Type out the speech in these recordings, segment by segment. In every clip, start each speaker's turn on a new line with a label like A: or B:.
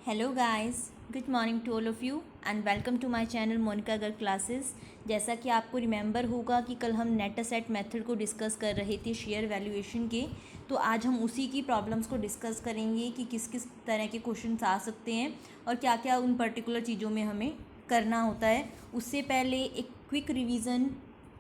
A: Hello guys, good morning to all of you and welcome to my channel Monica Garg classes. जैसा कि आपको remember होगा कि कल हम नेट असेट मेथड को डिस्कस कर रहे थे शेयर वैल्यूएशन के, तो आज हम उसी की प्रॉब्लम्स को डिस्कस करेंगे कि किस किस तरह के क्वेश्चंस आ सकते हैं और क्या क्या उन पर्टिकुलर चीज़ों में हमें करना होता है। उससे पहले एक quick revision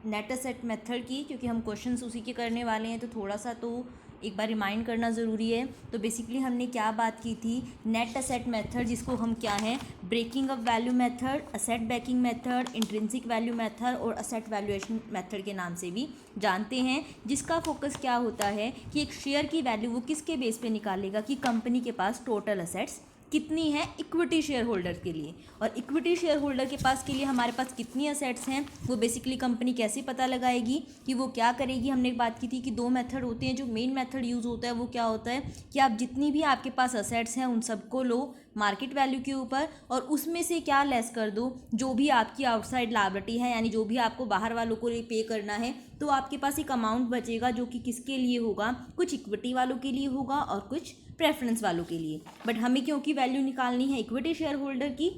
A: net asset method की, क्योंकि हम क्वेश्चंस उसी के करने वाले हैं तो थोड़ा सा तो एक बार रिमाइंड करना ज़रूरी है। तो बेसिकली हमने क्या बात की थी, नेट असेट मेथड जिसको हम क्या हैं, breaking up value method, asset backing method, intrinsic value method और असेट वैल्यूएशन मेथड के नाम से भी जानते हैं, जिसका फोकस क्या होता है कि एक शेयर की वैल्यू वो किसके बेस पे निकालेगा कि कंपनी के पास टोटल असेट्स कितनी है इक्विटी शेयर होल्डर के लिए, और इक्विटी शेयर होल्डर के पास के लिए हमारे पास कितनी असेट्स हैं वो बेसिकली कंपनी कैसे पता लगाएगी कि वो क्या करेगी। हमने एक बात की थी कि दो मेथड होते हैं। जो मेन मेथड यूज़ होता है वो क्या होता है कि आप जितनी भी आपके पास असेट्स हैं उन सबको लो मार्केट वैल्यू के ऊपर और उसमें से क्या लेस कर दो जो भी आपकी आउटसाइड लायबिलिटी है, यानी जो भी आपको बाहर वालों को पे करना है, तो आपके पास एक अमाउंट बचेगा जो कि किसके लिए होगा, कुछ इक्विटी वालों के लिए होगा और कुछ प्रेफरेंस वालों के लिए। बट हमें क्योंकि वैल्यू निकालनी है इक्विटी शेयर होल्डर की,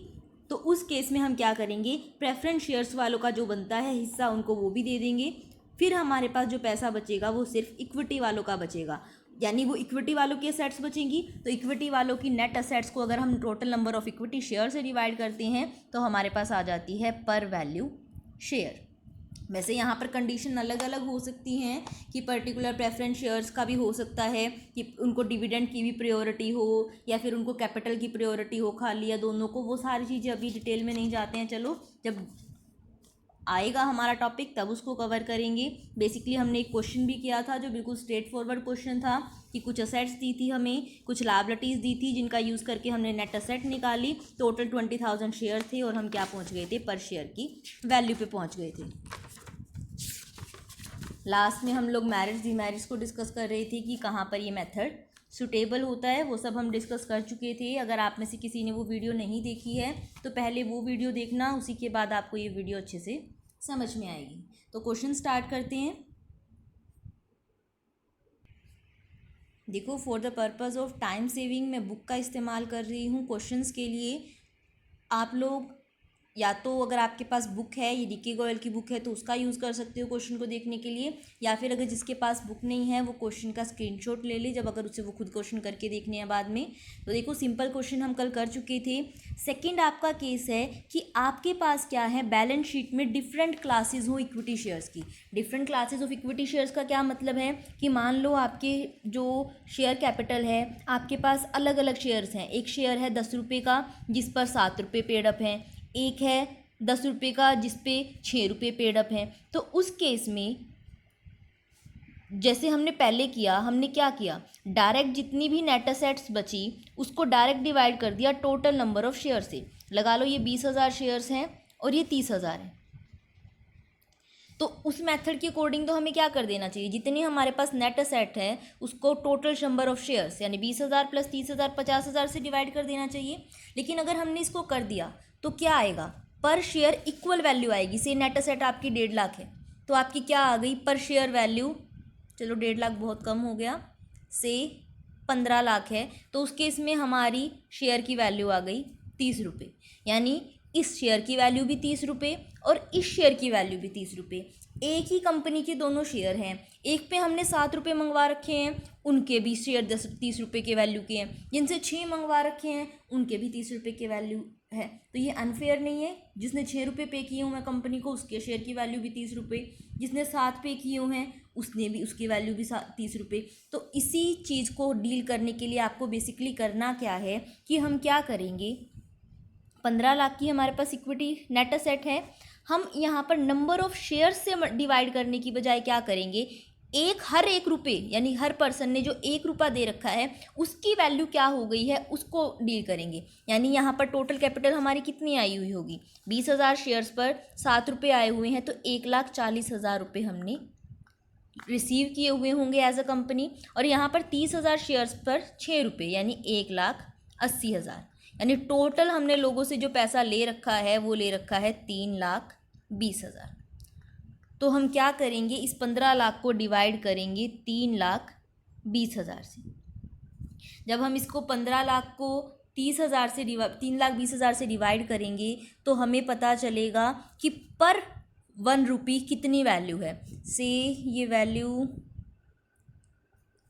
A: तो उस केस में हम क्या करेंगे, प्रेफरेंस शेयर्स वालों का जो बनता है हिस्सा उनको वो भी दे देंगे। फिर हमारे पास जो पैसा बचेगा वो सिर्फ इक्विटी वालों का बचेगा, यानी वो इक्विटी वालों की असेट्स बचेंगी। तो इक्विटी वालों की नेट असेट्स को अगर हम total number of equity share से डिवाइड करते हैं तो हमारे पास आ जाती है पर वैल्यू शेयर। वैसे यहाँ पर कंडीशन अलग अलग हो सकती हैं कि पर्टिकुलर प्रेफरेंस शेयर्स का भी हो सकता है कि उनको डिविडेंड की भी प्रायोरिटी हो या फिर उनको कैपिटल की प्रायोरिटी हो, खाली या दोनों को। वो सारी चीज़ें अभी डिटेल में नहीं जाते हैं, चलो जब आएगा हमारा टॉपिक तब उसको कवर करेंगे। बेसिकली हमने एक क्वेश्चन भी किया था जो बिल्कुल स्ट्रेट फॉरवर्ड क्वेश्चन था कि कुछ असेट्स दी थी, हमें कुछ लायबिलिटीज़ दी थी जिनका यूज़ करके हमने नेट असेट निकाली। टोटल 20,000 शेयर थे और हम क्या पहुंच गए थे, पर शेयर की वैल्यू पे पहुंच गए थे। लास्ट में हम लोग मैरिज डीमैरिज को डिस्कस कर रहे थे कि कहाँ पर ये मेथड सुटेबल होता है, वो सब हम डिस्कस कर चुके थे। अगर आप में से किसी ने वो वीडियो नहीं देखी है तो पहले वो वीडियो देखना, उसी के बाद आपको ये वीडियो अच्छे से समझ में आएगी। तो क्वेश्चन स्टार्ट करते हैं। देखो, for the purpose of time saving मैं बुक का इस्तेमाल कर रही हूँ क्वेश्चंस के लिए। आप लोग या तो अगर आपके पास बुक है, ये डीके गोयल की बुक है, तो उसका यूज़ कर सकते हो क्वेश्चन को देखने के लिए, या फिर अगर जिसके पास बुक नहीं है वो क्वेश्चन का स्क्रीनशॉट ले ले जब अगर उसे वो खुद क्वेश्चन करके देखने हैं बाद में। तो देखो, सिंपल क्वेश्चन हम कल कर चुके थे। सेकंड आपका केस है कि आपके पास क्या है, बैलेंस शीट में डिफरेंट क्लासेज हो इक्विटी शेयर्स की। Different classes of equity shares का क्या मतलब है कि मान लो आपके जो शेयर कैपिटल है, आपके पास अलग अलग शेयर्स हैं। एक शेयर है 10 रुपये का जिस पर 7 रुपये पेड अप हैं, एक है 10 रुपये का जिस पे 6 रुपये पेड अप हैं। तो उस केस में जैसे हमने पहले किया, हमने क्या किया, डायरेक्ट जितनी भी नेट असेट्स बची उसको डायरेक्ट डिवाइड कर दिया टोटल नंबर ऑफ शेयर से। लगा लो ये 20,000 शेयर्स हैं और ये 30,000 हैं, तो उस मेथड के अकॉर्डिंग तो हमें क्या कर देना चाहिए, जितनी हमारे पास नेट असेट है उसको टोटल नंबर ऑफ शेयर्स यानी 20,000 प्लस 30,000 50,000 से डिवाइड कर देना चाहिए। लेकिन अगर हमने इसको कर दिया तो क्या आएगा, पर शेयर इक्वल वैल्यू आएगी। से नेट असेट आपकी 1.5 लाख है तो आपकी क्या आ गई पर शेयर वैल्यू, चलो 1.5 लाख बहुत कम हो गया, से 15 लाख है तो उस केस में हमारी शेयर की वैल्यू आ गई 30 रुपये। यानी इस शेयर की वैल्यू भी 30 रुपये और इस शेयर की वैल्यू भी 30 रुपये। एक ही कंपनी के दोनों शेयर हैं, एक पे हमने 7 रुपये मंगवा रखे हैं, उनके भी शेयर 30 रुपये के वैल्यू के हैं। जिनसे 6 मंगवा रखे हैं उनके भी 30 रुपये के वैल्यू है। तो ये अनफेयर नहीं है। जिसने 6 रुपये पे किए हुए हैं कंपनी को उसके शेयर की वैल्यू भी 30 रुपये, जिसने 7 पे किए हुए हैं उसने भी उसकी वैल्यू भी 30 रुपये। तो इसी चीज़ को डील करने के लिए आपको बेसिकली करना क्या है कि हम क्या करेंगे, 15 लाख की हमारे पास इक्विटी नेट असेट है, हम यहाँ पर नंबर ऑफ शेयर्स से डिवाइड करने की बजाय क्या करेंगे, हर एक रुपये यानी हर पर्सन ने जो 1 रुपया दे रखा है उसकी वैल्यू क्या हो गई है उसको डील करेंगे। यानी यहाँ पर टोटल कैपिटल हमारी कितनी आई हुई होगी, 20,000 शेयर्स पर 7 रुपये आए हुए हैं तो 1,40,000 रुपये हमने रिसीव किए हुए होंगे एज अ कंपनी। और यहाँ पर 30,000 शेयर्स पर 6 रुपये यानी 1,80,000, यानी टोटल हमने लोगों से जो पैसा ले रखा है वो ले रखा है 3,20,000। तो हम क्या करेंगे, इस 15 लाख को डिवाइड करेंगे 3,20,000 से। जब हम इसको 15 लाख को 30,000 से 3,20,000 से डिवाइड करेंगे तो हमें पता चलेगा कि पर 1 रुपी कितनी वैल्यू है। से ये वैल्यू,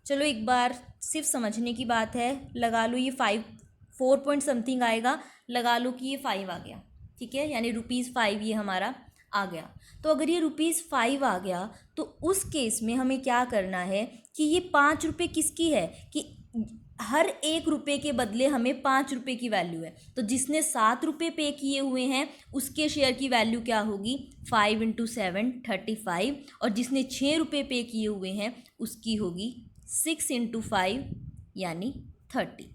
A: चलो एक बार सिर्फ समझने की बात है, लगा लो ये 4 पॉइंट समथिंग आएगा, लगा लो कि ये 5 आ गया, ठीक है, यानी ₹5 ये हमारा आ गया। तो अगर ये ₹5 आ गया तो उस केस में हमें क्या करना है कि ये 5 रुपये किसकी है, कि हर 1 रुपये के बदले हमें 5 रुपये की वैल्यू है। तो जिसने 7 रुपये पे किए हुए हैं उसके शेयर की वैल्यू क्या होगी, 5 × 7 35, और जिसने 6 रुपये पे किए हुए हैं उसकी होगी 6 × 5 यानी 30।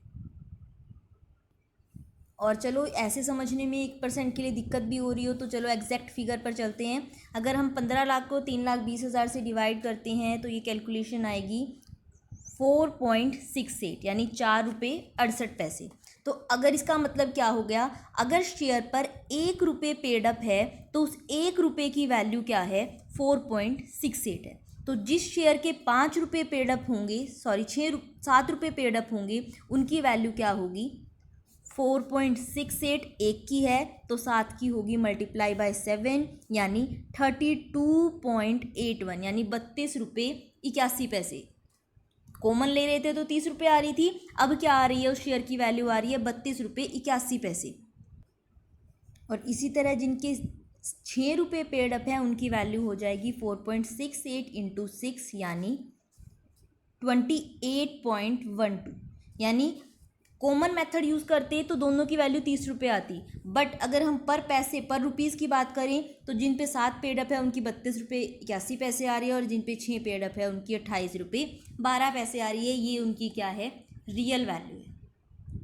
A: और चलो ऐसे समझने में 1% के लिए दिक्कत भी हो रही हो तो चलो एग्जैक्ट फिगर पर चलते हैं। अगर हम 15 लाख को 3,20,000 से डिवाइड करते हैं तो ये कैलकुलेशन आएगी 4.68 यानी 4 रुपये 68 पैसे। तो अगर इसका मतलब क्या हो गया, अगर शेयर पर 1 रुपये पेड अप है तो उस 1 रुपये की वैल्यू क्या है, 4.68 है। तो जिस शेयर के 5 रुपये पेड अप होंगे, 7 रुपये पेड अप होंगे, उनकी वैल्यू क्या होगी, 4.68 1 की है तो 7 की होगी मल्टीप्लाई बाय 7 यानी 32.81 यानी 32 रुपये 81 पैसे। कॉमन ले रहे थे तो 30 रुपये आ रही थी, अब क्या आ रही है, उस शेयर की वैल्यू आ रही है 32 रुपये 81 पैसे। और इसी तरह जिनके 6 रुपये पेड अप है उनकी वैल्यू हो जाएगी 4.68 × 6 यानी 28.12, यानी कॉमन मेथड यूज़ करते तो दोनों की वैल्यू 30 रुपये आती, बट अगर हम पर रुपीज़ की बात करें तो जिन पे 7 पेड अप है उनकी 32 रुपये 81 पैसे आ रही है, और जिन पे 6 पेड अप है उनकी 28 रुपये 12 पैसे आ रही है। ये उनकी क्या है, रियल वैल्यू है।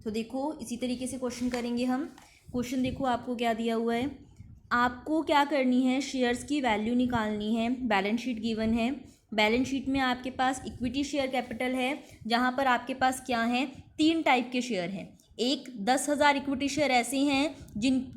A: तो देखो इसी तरीके से क्वेश्चन करेंगे हम। क्वेश्चन देखो आपको क्या दिया हुआ है, आपको क्या करनी है, शेयर्स की वैल्यू निकालनी है। बैलेंस शीट गिवन है, बैलेंस शीट में आपके पास इक्विटी शेयर कैपिटल है जहाँ पर आपके पास क्या है, 3 टाइप के शेयर हैं। एक 10,000 इक्विटी शेयर ऐसे हैं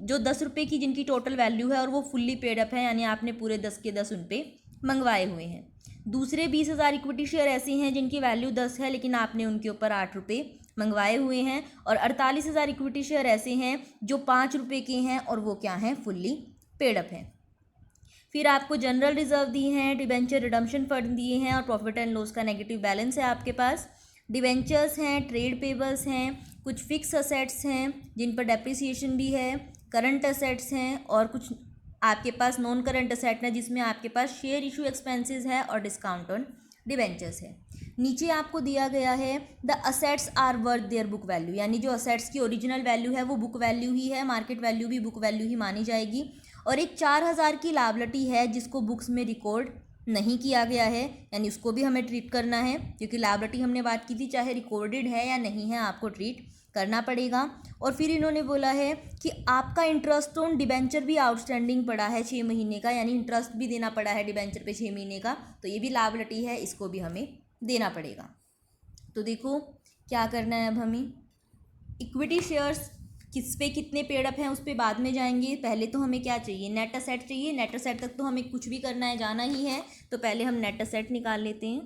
A: जो 10 रुपये की जिनकी टोटल वैल्यू है और वो फुल्ली पेड अप है, यानी आपने पूरे 10 के 10 उन पे मंगवाए हुए हैं। दूसरे 20,000 इक्विटी शेयर ऐसे हैं जिनकी वैल्यू 10 है लेकिन आपने उनके ऊपर 8 रुपये मंगवाए हुए हैं। और 48,000 इक्विटी शेयर ऐसे हैं जो 5 रुपये के हैं और वो क्या हैं, फुल्ली पेड अप हैं। फिर आपको जनरल रिजर्व दी हैं, डिबेंचर रिडम्पशन फंड दिए हैं और प्रॉफिट एंड लॉस का नेगेटिव बैलेंस है आपके पास। डिबेंचर्स हैं, ट्रेड पेबल्स हैं, कुछ फिक्स असेट्स हैं जिन पर डेप्रिसिएशन भी है, करंट असेट्स हैं और कुछ आपके पास नॉन करंट असेट है जिसमें आपके पास शेयर इशू एक्सपेंसेस है और डिस्काउंट ऑन डिबेंचर्स है। नीचे आपको दिया गया है the assets are worth their book value, यानी जो असेट्स की ओरिजिनल वैल्यू है वो बुक वैल्यू ही है, मार्केट वैल्यू भी बुक वैल्यू ही मानी जाएगी। और एक 4,000 की लायबिलिटी है जिसको बुक्स में रिकॉर्ड नहीं किया गया है, यानी उसको भी हमें ट्रीट करना है क्योंकि लायबिलिटी हमने बात की थी चाहे रिकॉर्डेड है या नहीं है आपको ट्रीट करना पड़ेगा। और फिर इन्होंने बोला है कि आपका इंटरेस्ट ऑन डिबेंचर भी आउटस्टैंडिंग पड़ा है 6 महीने का, यानी इंटरेस्ट भी देना पड़ा है डिबेंचर पे 6 महीने का, तो ये भी लायबिलिटी है, इसको भी हमें देना पड़ेगा। तो देखो क्या करना है, अब हमें इक्विटी शेयर्स किस पे कितने पेड अप हैं उस पर बाद में जाएंगे। पहले तो हमें क्या चाहिए, नेट असेट चाहिए। नेट असेट तक तो हमें कुछ भी करना है, जाना ही है, तो पहले हम नेट असेट निकाल लेते हैं।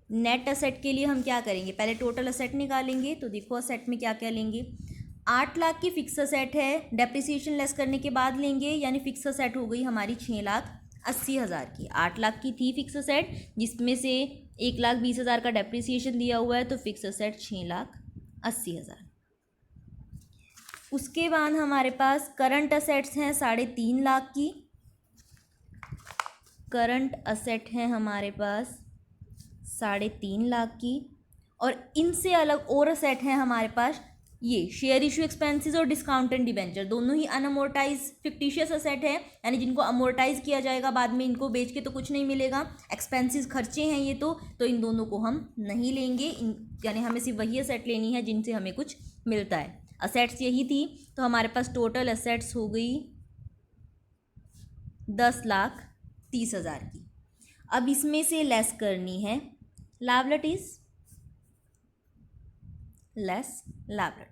A: नेट असेट के लिए हम क्या करेंगे, पहले टोटल असेट निकालेंगे। तो देखो असेट में क्या क्या लेंगे, 8 लाख की फिक्स असेट है, डेप्रिसिएशन लेस करने के बाद लेंगे, यानी फिक्स असेट हो गई हमारी 6,80,000 की। 8 लाख की थी फिक्स असेट जिसमें से 1,20,000 का डेप्रिसिएशन दिया हुआ है, तो फिक्स असेट 6,80,000। उसके बाद हमारे पास करंट असेट्स हैं 3.5 लाख की। करंट असेट हैं हमारे पास 3.5 लाख की। और इनसे अलग और असेट हैं हमारे पास ये शेयर इशू एक्सपेंसेस और डिस्काउंट एंड डिबेंचर, दोनों ही अनअमोर्टाइज फिक्टिशियस असेट है, यानी जिनको अमोर्टाइज किया जाएगा बाद में, इनको बेच के तो कुछ नहीं मिलेगा, एक्सपेंसेस खर्चे हैं ये तो इन दोनों को हम नहीं लेंगे। यानी हमें सिर्फ वही असेट लेनी है जिनसे हमें कुछ मिलता है। असेट्स यही थी, तो हमारे पास टोटल असेट्स हो गई 10,30,000 की। अब इसमें से लेस करनी है लायबिलिटीज, लेस लायबिलिटीज।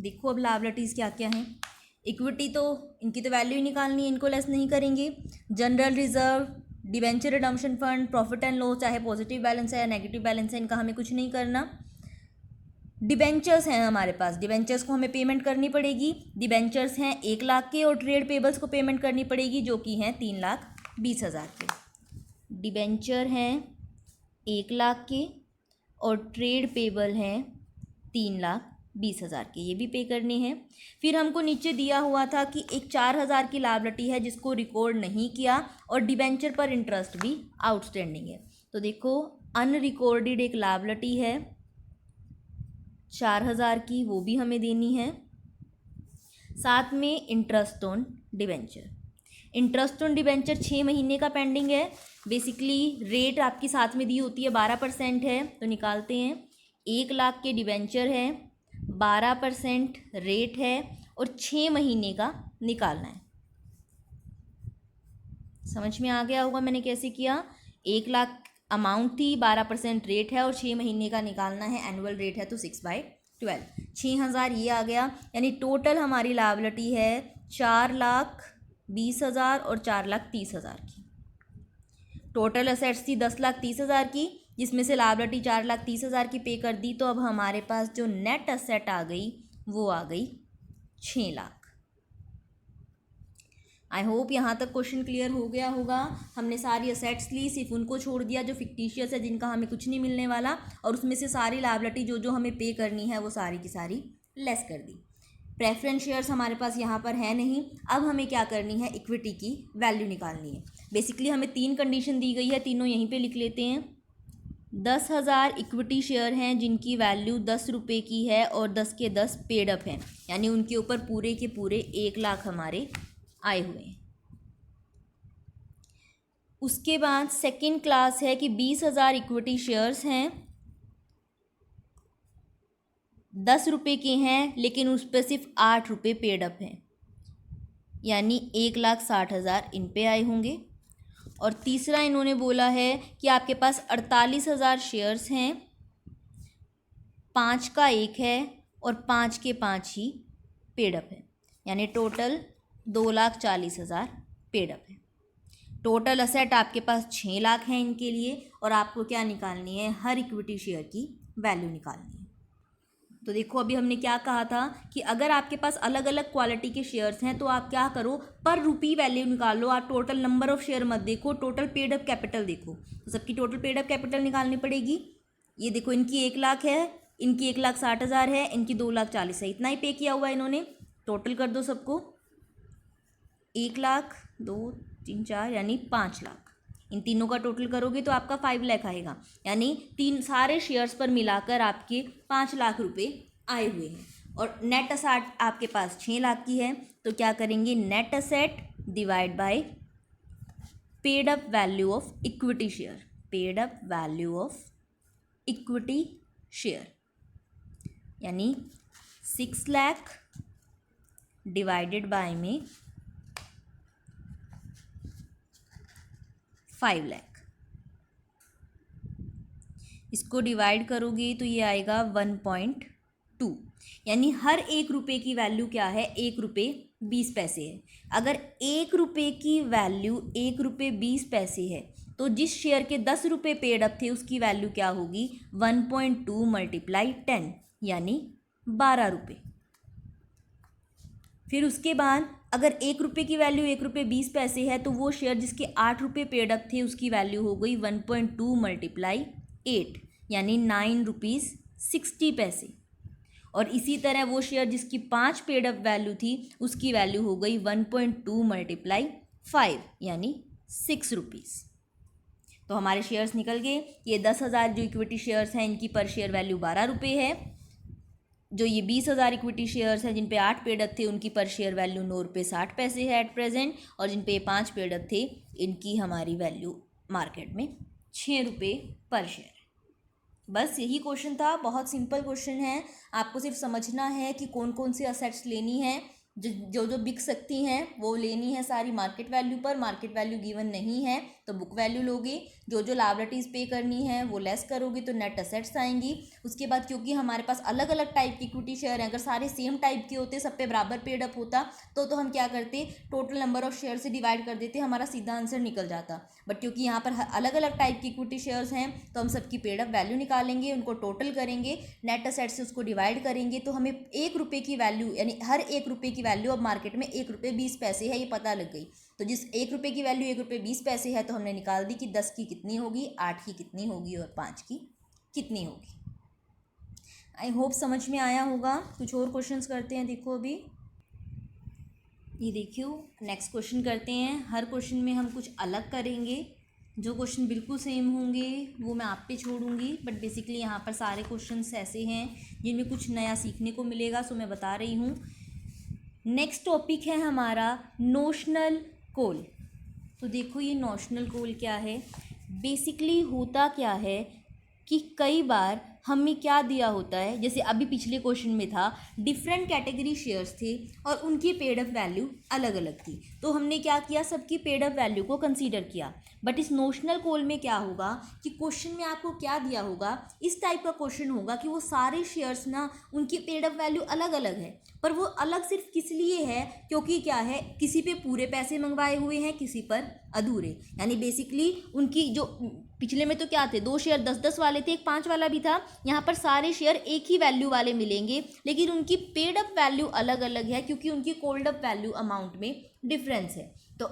A: देखो अब लायबिलिटीज क्या क्या हैं, इक्विटी तो इनकी तो वैल्यू ही निकालनी है, इनको लेस नहीं करेंगे। General reserve, debenture redemption fund, profit and loss, चाहे पॉजिटिव बैलेंस है या नेगेटिव बैलेंस है, इनका हमें कुछ नहीं करना। डिबेंचर्स हैं हमारे पास, डिबेंचर्स को हमें पेमेंट करनी पड़ेगी। डिबेंचर्स हैं 1 लाख के और ट्रेड पेबल्स को पेमेंट करनी पड़ेगी जो कि हैं 3,20,000 के। डिबेंचर हैं 1 लाख के और ट्रेड पेबल हैं 3,20,000 के, ये भी पे करने हैं। फिर हमको नीचे दिया हुआ था कि एक 4,000 की लायबिलिटी है जिसको रिकॉर्ड नहीं किया और डिबेंचर पर इंटरेस्ट भी आउटस्टैंडिंग है। तो देखो अनरिकॉर्डेड एक लायबिलिटी है 4,000 की, वो भी हमें देनी है। साथ में interest on debenture, interest on debenture 6 महीने का पेंडिंग है। बेसिकली रेट आपकी साथ में दी होती है 12% है, तो निकालते हैं। 1 लाख के डिबेंचर है, 12% रेट है और 6 महीने का निकालना है। समझ में आ गया होगा मैंने कैसे किया। 1 लाख अमाउंट थी, 12% रेट है और 6 महीने का निकालना है, एनुअल रेट है तो 6/12, 6,000 ये आ गया। यानी टोटल हमारी लायबिलिटी है 4,20,000 और 4,30,000 की। टोटल असेट्स थी 10,30,000 की, जिसमें से लायबिलिटी 4,30,000 की पे कर दी। तो अब हमारे पास जो नेट असेट आ गई वो आ गई 6 लाख। आई होप यहाँ तक क्वेश्चन क्लियर हो गया होगा। हमने सारी असेट्स ली, सिर्फ उनको छोड़ दिया जो फिक्टिशियस है, जिनका हमें कुछ नहीं मिलने वाला, और उसमें से सारी लायबिलिटी जो जो हमें पे करनी है वो सारी की सारी लेस कर दी। प्रेफरेंस शेयर्स हमारे पास यहाँ पर है नहीं। अब हमें क्या करनी है, इक्विटी की वैल्यू निकालनी है। बेसिकली हमें 3 कंडीशन दी गई है, तीनों यहीं पे लिख लेते हैं। 10,000 इक्विटी शेयर हैं जिनकी वैल्यू 10 रुपये की है और 10 के 10 पेड अप हैं, यानी उनके ऊपर पूरे के पूरे 1 लाख हमारे आए हुए हैं। उसके बाद सेकंड क्लास है कि 20,000 इक्विटी शेयर्स हैं, 10 रुपये के हैं लेकिन उस पर सिर्फ 8 रुपये पेड अप हैं, यानी 1,60,000 इन पे आए होंगे। और तीसरा इन्होंने बोला है कि आपके पास 48,000 शेयर्स हैं, 5 का 1 है और 5 के 5 ही पेड अप है, यानी टोटल 2,40,000 पेड अप है। टोटल असेट आपके पास 6 लाख हैं इनके लिए, और आपको क्या निकालनी है, हर इक्विटी शेयर की वैल्यू निकालनी है। तो देखो अभी हमने क्या कहा था कि अगर आपके पास अलग अलग क्वालिटी के शेयर्स हैं तो आप क्या करो, पर रुपी वैल्यू निकालो। आप टोटल नंबर ऑफ शेयर मत देखो, टोटल पेड अप कैपिटल देखो। तो सबकी टोटल पेड अप कैपिटल निकालनी पड़ेगी। ये देखो इनकी 1 लाख है, इनकी 1,60,000 है, इनकी 2,40,000 है, इतना ही पे किया हुआ इन्होंने। टोटल कर दो सबको, 1 लाख 2 3 4 यानी 5 लाख। इन तीनों का टोटल करोगे तो आपका 5 लाख आएगा, यानी 3 सारे शेयर्स पर मिलाकर आपके 5 लाख रुपए आए हुए हैं। और नेट असेट आपके पास 6 लाख की है, तो क्या करेंगे, net asset divide by paid up value of equity share, paid up value of equity share, यानी 6 लाख डिवाइडेड बाय में 5 लाख। इसको डिवाइड करोगे तो ये आएगा 1.2, यानी हर 1 रुपये की वैल्यू क्या है, 1 रुपये 20 पैसे है। अगर 1 रुपये की वैल्यू 1 रुपये 20 पैसे है तो जिस शेयर के 10 रुपये पेड अप थे उसकी वैल्यू क्या होगी, 1.2 × 10 यानी 12 रुपये। फिर उसके बाद अगर 1 रुपये की वैल्यू 1 रुपये 20 पैसे है तो वो शेयर जिसके 8 रुपये पेड अप थे उसकी वैल्यू हो गई 1.2 × 8 यानी 9 रुपीज़ 60 पैसे। और इसी तरह वो शेयर जिसकी 5 पेड अप वैल्यू थी उसकी वैल्यू हो गई 1.2 × 5 यानी 6 रुपीज़। तो हमारे शेयर्स निकल गए। ये 10,000 जो इक्विटी शेयर्स हैं इनकी पर शेयर वैल्यू 12 रुपये है। जो ये 20,000 इक्विटी शेयर्स हैं जिन पे 8 पेड अप थे उनकी पर शेयर वैल्यू 9 रुपये 60 पैसे है एट प्रेजेंट, और जिन पे 5 पेड अप थे इनकी हमारी वैल्यू मार्केट में 6 रुपये पर शेयर। बस यही क्वेश्चन था, बहुत सिंपल क्वेश्चन है। आपको सिर्फ समझना है कि कौन कौन सी असेट्स लेनी है, जो बिक सकती हैं वो लेनी है सारी मार्केट वैल्यू पर। मार्केट वैल्यू गिवन नहीं है तो बुक वैल्यू लोगे, जो जो लायबिलिटीज़ पे करनी है वो लेस करोगे तो नेट असेट्स आएंगी। उसके बाद क्योंकि हमारे पास अलग अलग टाइप की इक्विटी शेयर हैं, अगर सारे सेम टाइप के होते, सब पे बराबर पेड अप होता तो हम क्या करते, टोटल नंबर ऑफ शेयर से डिवाइड कर देते, हमारा सीधा आंसर निकल जाता। बट क्योंकि यहाँ पर अलग अलग टाइप की इक्विटी शेयर्स हैं तो हम सबकी पेड अप वैल्यू निकालेंगे, उनको टोटल करेंगे, नेट असेट से उसको डिवाइड करेंगे, तो हमें 1 रुपये की वैल्यू, यानी हर 1 रुपये की वैल्यू अब मार्केट में 1 रुपये 20 पैसे है, ये पता लग गई। तो जिस 1 रुपये की वैल्यू 1 रुपये 20 पैसे है तो हमने निकाल दी कि 10 की कितनी होगी, 8 की कितनी होगी और 5 की कितनी होगी। आई होप समझ में आया होगा। कुछ और क्वेश्चंस करते हैं। देखो अभी ये देखियो, नेक्स्ट क्वेश्चन करते हैं। हर क्वेश्चन में हम कुछ अलग करेंगे, जो क्वेश्चन बिल्कुल सेम होंगे वो मैं आप पे छोड़ूंगी, बट बेसिकली यहाँ पर सारे क्वेश्चंस ऐसे हैं जिनमें कुछ नया सीखने को मिलेगा, सो मैं बता रही हूँ। नेक्स्ट टॉपिक है हमारा नोशनल कोल। तो देखो ये नोशनल कोल क्या है। बेसिकली होता क्या है कि कई बार हमें क्या दिया होता है, जैसे अभी पिछले क्वेश्चन में था डिफरेंट कैटेगरी शेयर्स थे और उनकी पेड अप वैल्यू अलग अलग थी, तो हमने क्या किया, सबकी पेड अप वैल्यू को कंसीडर किया। बट इस नोशनल कोल में क्या होगा कि क्वेश्चन में आपको क्या दिया होगा, इस टाइप का क्वेश्चन होगा कि वो सारे शेयर्स ना उनकी पेड अप वैल्यू अलग अलग है, पर वो अलग सिर्फ किस लिए है, क्योंकि क्या है, किसी पे पूरे पैसे मंगवाए हुए हैं, किसी पर अधूरे। यानी बेसिकली उनकी जो पिछले में तो क्या थे, 2 शेयर 10-10 वाले थे, एक 5 वाला भी था, यहाँ पर सारे शेयर एक ही वैल्यू वाले मिलेंगे, लेकिन उनकी पेड अप वैल्यू अलग अलग है क्योंकि उनकी कोल्ड अप वैल्यू अमाउंट में डिफरेंस है। तो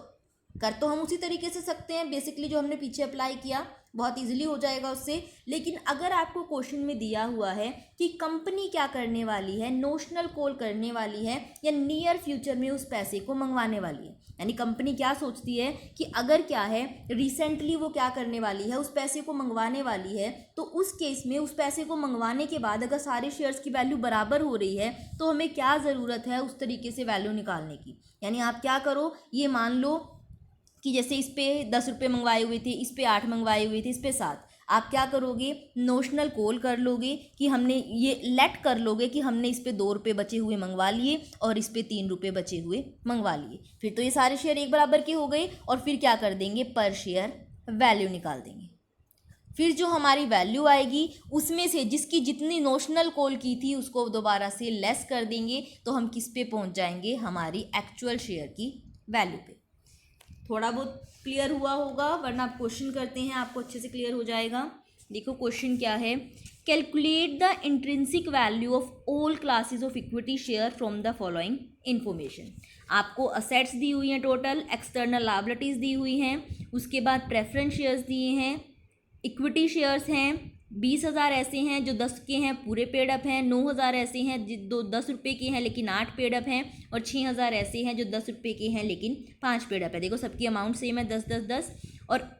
A: कर तो हम उसी तरीके से सकते हैं, बेसिकली जो हमने पीछे अप्लाई किया बहुत इजीली हो जाएगा उससे। लेकिन अगर आपको क्वेश्चन में दिया हुआ है कि कंपनी क्या करने वाली है, नोशनल कॉल करने वाली है या नियर फ्यूचर में उस पैसे को मंगवाने वाली है, यानी कंपनी क्या सोचती है कि अगर क्या है रिसेंटली वो क्या करने वाली है, उस पैसे को मंगवाने वाली है, तो उस केस में उस पैसे को मंगवाने के बाद अगर सारे शेयर्स की वैल्यू बराबर हो रही है तो हमें क्या ज़रूरत है उस तरीके से वैल्यू निकालने की। यानी आप क्या करो, ये मान लो कि जैसे इस पे 10 रुपये मंगवाए हुए थे, इस पे 8 मंगवाए हुए थे, इस पे 7, आप क्या करोगे, नोशनल कॉल कर लोगे कि हमने ये लेट कर लोगे कि हमने इस पे 2 रुपये बचे हुए मंगवा लिए और इस पे 3 रुपये बचे हुए मंगवा लिए। फिर तो ये सारे शेयर एक बराबर के हो गए और फिर क्या कर देंगे, पर शेयर वैल्यू निकाल देंगे। फिर जो हमारी वैल्यू आएगी उसमें से जिसकी जितनी नोशनल कॉल की थी उसको दोबारा से लेस कर देंगे, तो हम किस पे पहुंच जाएंगे, हमारी एक्चुअल शेयर की वैल्यू पे। थोड़ा बहुत क्लियर हुआ होगा, वरना आप क्वेश्चन करते हैं आपको अच्छे से क्लियर हो जाएगा। देखो क्वेश्चन क्या है, calculate the intrinsic value of all classes of equity share from the following information. आपको असेट्स दी हुई हैं, टोटल एक्सटर्नल लायबिलिटीज़ दी हुई हैं, उसके बाद प्रेफरेंस शेयर्स दिए हैं, इक्विटी शेयर्स हैं 20,000 ऐसे हैं जो 10 के हैं पूरे पेड अप हैं, 9,000 ऐसे हैं जो 10 रुपये के हैं लेकिन 8 पेड अप हैं, और 6,000 ऐसे हैं जो 10 रुपये के हैं लेकिन 5 पेड अप है। देखो सबकी अमाउंट सेम है 10-10-10, और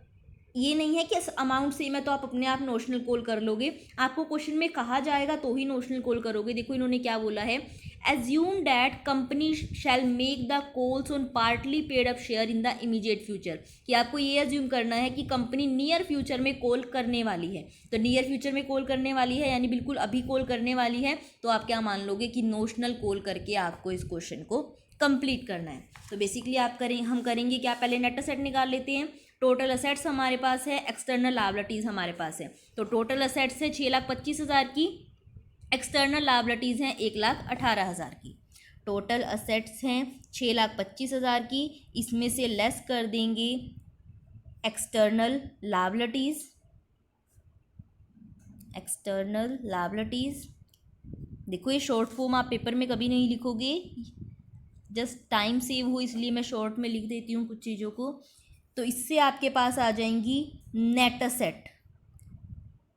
A: ये नहीं है कि अमाउंट सेम है तो आप अपने आप नोशनल कॉल कर लोगे, आपको क्वेश्चन में कहा जाएगा तो ही नोशनल कॉल करोगे। देखो इन्होंने क्या बोला है, assume that company shall make the calls on partly paid up share in the immediate future, कि आपको ये एज्यूम करना है कि कंपनी नियर फ्यूचर में कॉल करने वाली है। तो नियर फ्यूचर में कॉल करने वाली है यानी बिल्कुल अभी कॉल करने वाली है, तो आप क्या मान लोगे कि नोशनल कॉल करके आपको इस क्वेश्चन को कंप्लीट करना है। तो बेसिकली हम करेंगे क्या, पहले नेट असेट निकाल लेते हैं। टोटल असेट्स हमारे पास है, एक्सटर्नल लायबिलिटीज़ हमारे पास है। तो टोटल असेट्स है 6,25,000 की, एक्सटर्नल लायबिलिटीज़ हैं 1,18,000 की। टोटल असेट्स हैं 6,25,000 की, इसमें से लेस कर देंगे एक्सटर्नल लायबिलिटीज़। एक्सटर्नल लायबिलिटीज़ देखो ये शॉर्ट फॉर्म आप पेपर में कभी नहीं लिखोगे, जस्ट टाइम सेव हो इसलिए मैं शॉर्ट में लिख देती हूँ कुछ चीज़ों को। तो इससे आपके पास आ जाएंगी net asset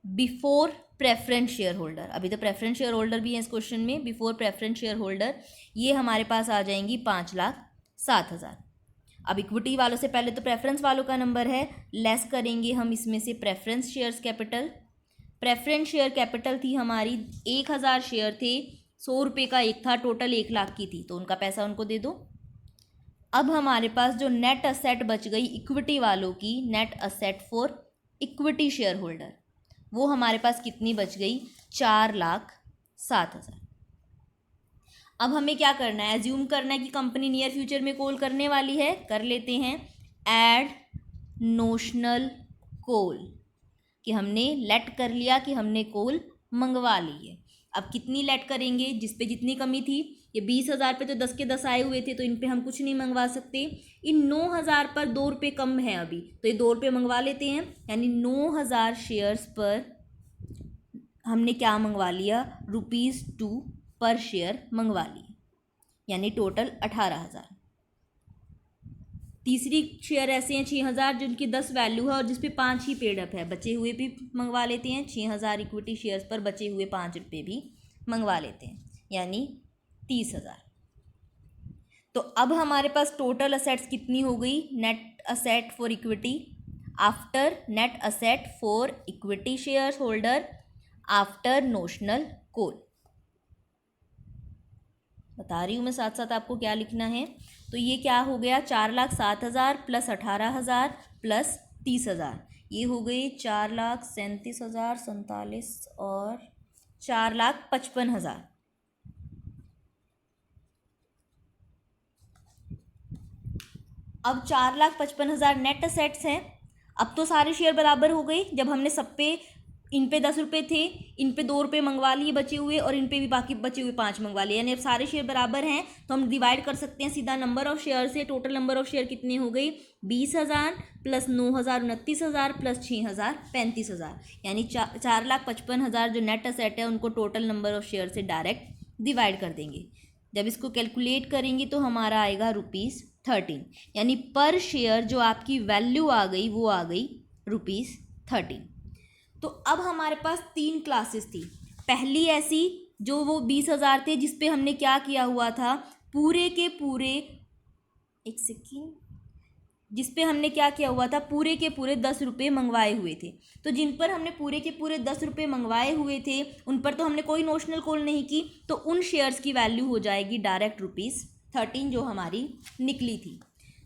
A: before preference share holder. अभी तो प्रेफरेंस शेयर होल्डर भी है इस क्वेश्चन में, बिफोर प्रेफरेंस शेयर होल्डर ये हमारे पास आ जाएंगी 5,07,000। अब इक्विटी वालों से पहले तो प्रेफरेंस वालों का नंबर है, लेस करेंगे हम इसमें से preference shares capital. Preference share capital थी हमारी 1,000 शेयर थे, 100 रुपये का एक था, टोटल 1 लाख की थी, तो उनका पैसा उनको दे दो। अब हमारे पास जो नेट असेट बच गई इक्विटी वालों की, net asset for equity share holder, वो हमारे पास कितनी बच गई, 4,07,000। अब हमें क्या करना है, एज्यूम करना है कि कंपनी नियर फ्यूचर में कॉल करने वाली है, कर लेते हैं ऐड नोशनल कोल, कि हमने लेट कर लिया कि हमने कोल मंगवा ली है। अब कितनी लेट करेंगे, जिस पे जितनी कमी थी, ये 20,000 पे तो 10 के 10 आए हुए थे, तो इन पे हम कुछ नहीं मंगवा सकते। इन 9,000 पर 2 रुपये कम है अभी, तो ये 2 रुपये मंगवा लेते हैं, यानी 9,000 शेयर्स पर हमने क्या मंगवा लिया, ₹2 पर शेयर मंगवा लिए, यानी टोटल 18,000। तीसरी शेयर ऐसे हैं 6,000 जिनकी 10 वैल्यू है और जिस पे 5 ही पेड अप है, बचे हुए भी मंगवा लेते हैं। 6,000 इक्विटी शेयर्स पर बचे हुए 5 रुपये भी मंगवा लेते हैं, यानी 30,000। तो अब हमारे पास टोटल असेट्स कितनी हो गई, net asset for equity after net asset for equity shares holder after notional call. बता रही हूँ मैं साथ साथ आपको क्या लिखना है। तो ये क्या हो गया, 4,07,000 प्लस 18,000 प्लस 30,000, ये हो गई 4,37,047 और 4,55,000। अब 4,55,000 नेट असेट्स हैं। अब तो सारे शेयर बराबर हो गए, जब हमने सब पे, इन पे 10 रुपये थे, इन पे 2 रुपये मंगवा लिए बचे हुए, और इन पे भी बाकी बचे हुए 5 मंगवा लिए, यानी अब सारे शेयर बराबर हैं। तो हम डिवाइड कर सकते हैं सीधा नंबर ऑफ शेयर से। टोटल नंबर ऑफ शेयर कितनी हो गई, 20,000 प्लस 9,000 29,000 प्लस 6,000 35,000, यानी 4,55,000 जो नेट असेट है उनको टोटल नंबर ऑफ शेयर से डायरेक्ट डिवाइड कर देंगे। जब इसको कैलकुलेट करेंगे तो हमारा आएगा ₹13, यानी पर शेयर जो आपकी वैल्यू आ गई वो आ गई ₹13। तो अब हमारे पास 3 क्लासेस थी। पहली ऐसी जो वो 20,000 थे, जिस पे हमने क्या किया हुआ था, पूरे के पूरे, एक सेकेंड, जिस पे हमने क्या किया हुआ था, पूरे के पूरे 10 रुपये मंगवाए हुए थे। तो जिन पर हमने पूरे के पूरे 10 रुपये मंगवाए हुए थे उन पर तो हमने कोई नोशनल कॉल नहीं की, तो उन शेयर्स की वैल्यू हो जाएगी डायरेक्ट ₹13 जो हमारी निकली थी।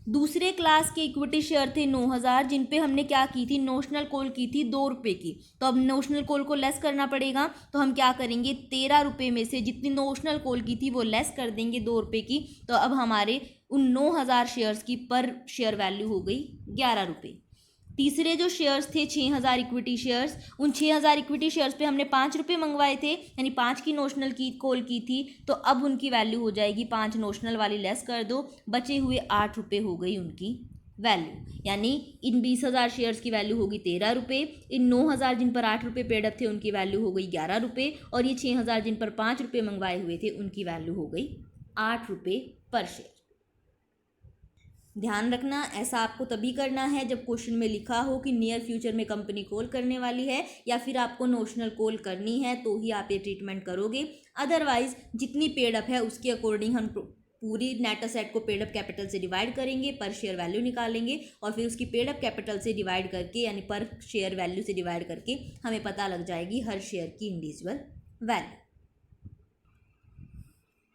A: दूसरे क्लास के इक्विटी शेयर थे 9,000, जिन पे हमने क्या की थी, नोशनल कॉल की थी 2 रुपये की। तो अब नोशनल कॉल को लेस करना पड़ेगा, तो हम क्या करेंगे, 13 रुपये में से जितनी नोशनल कॉल की थी वो लेस कर देंगे 2 रुपये की। तो अब हमारे उन 9,000 शेयर्स की पर शेयर वैल्यू हो गई 11 रुपये। तीसरे जो शेयर्स थे 6,000 इक्विटी शेयर्स, उन 6,000 इक्विटी शेयर्स पे हमने 5 रुपये मंगवाए थे, यानी 5 की नोशनल की कॉल की थी। तो अब उनकी वैल्यू हो जाएगी, 5 नोशनल वाली लेस कर दो, बचे हुए 8 रुपये हो गई उनकी वैल्यू, यानी इन 20,000 शेयर्स की वैल्यू होगी 13 रुपये, इन 9,000 जिन पर 8 रुपये पेड अप थे उनकी वैल्यू हो गई 11 रुपये, और ये 6,000 जिन पर 5 रुपये मंगवाए हुए थे उनकी वैल्यू हो गई 8 रुपये पर शेयर। ध्यान रखना, ऐसा आपको तभी करना है जब क्वेश्चन में लिखा हो कि नियर फ्यूचर में कंपनी कॉल करने वाली है, या फिर आपको नोशनल कॉल करनी है, तो ही आप ये ट्रीटमेंट करोगे। अदरवाइज जितनी पेड अप है उसके अकॉर्डिंग हम पूरी नेट असेट को पेड अप कैपिटल से डिवाइड करेंगे, पर शेयर वैल्यू निकालेंगे, और फिर उसकी पेड अप कैपिटल से डिवाइड करके, यानी पर शेयर वैल्यू से डिवाइड करके हमें पता लग जाएगी हर शेयर की इंडिविजुअल वैल्यू।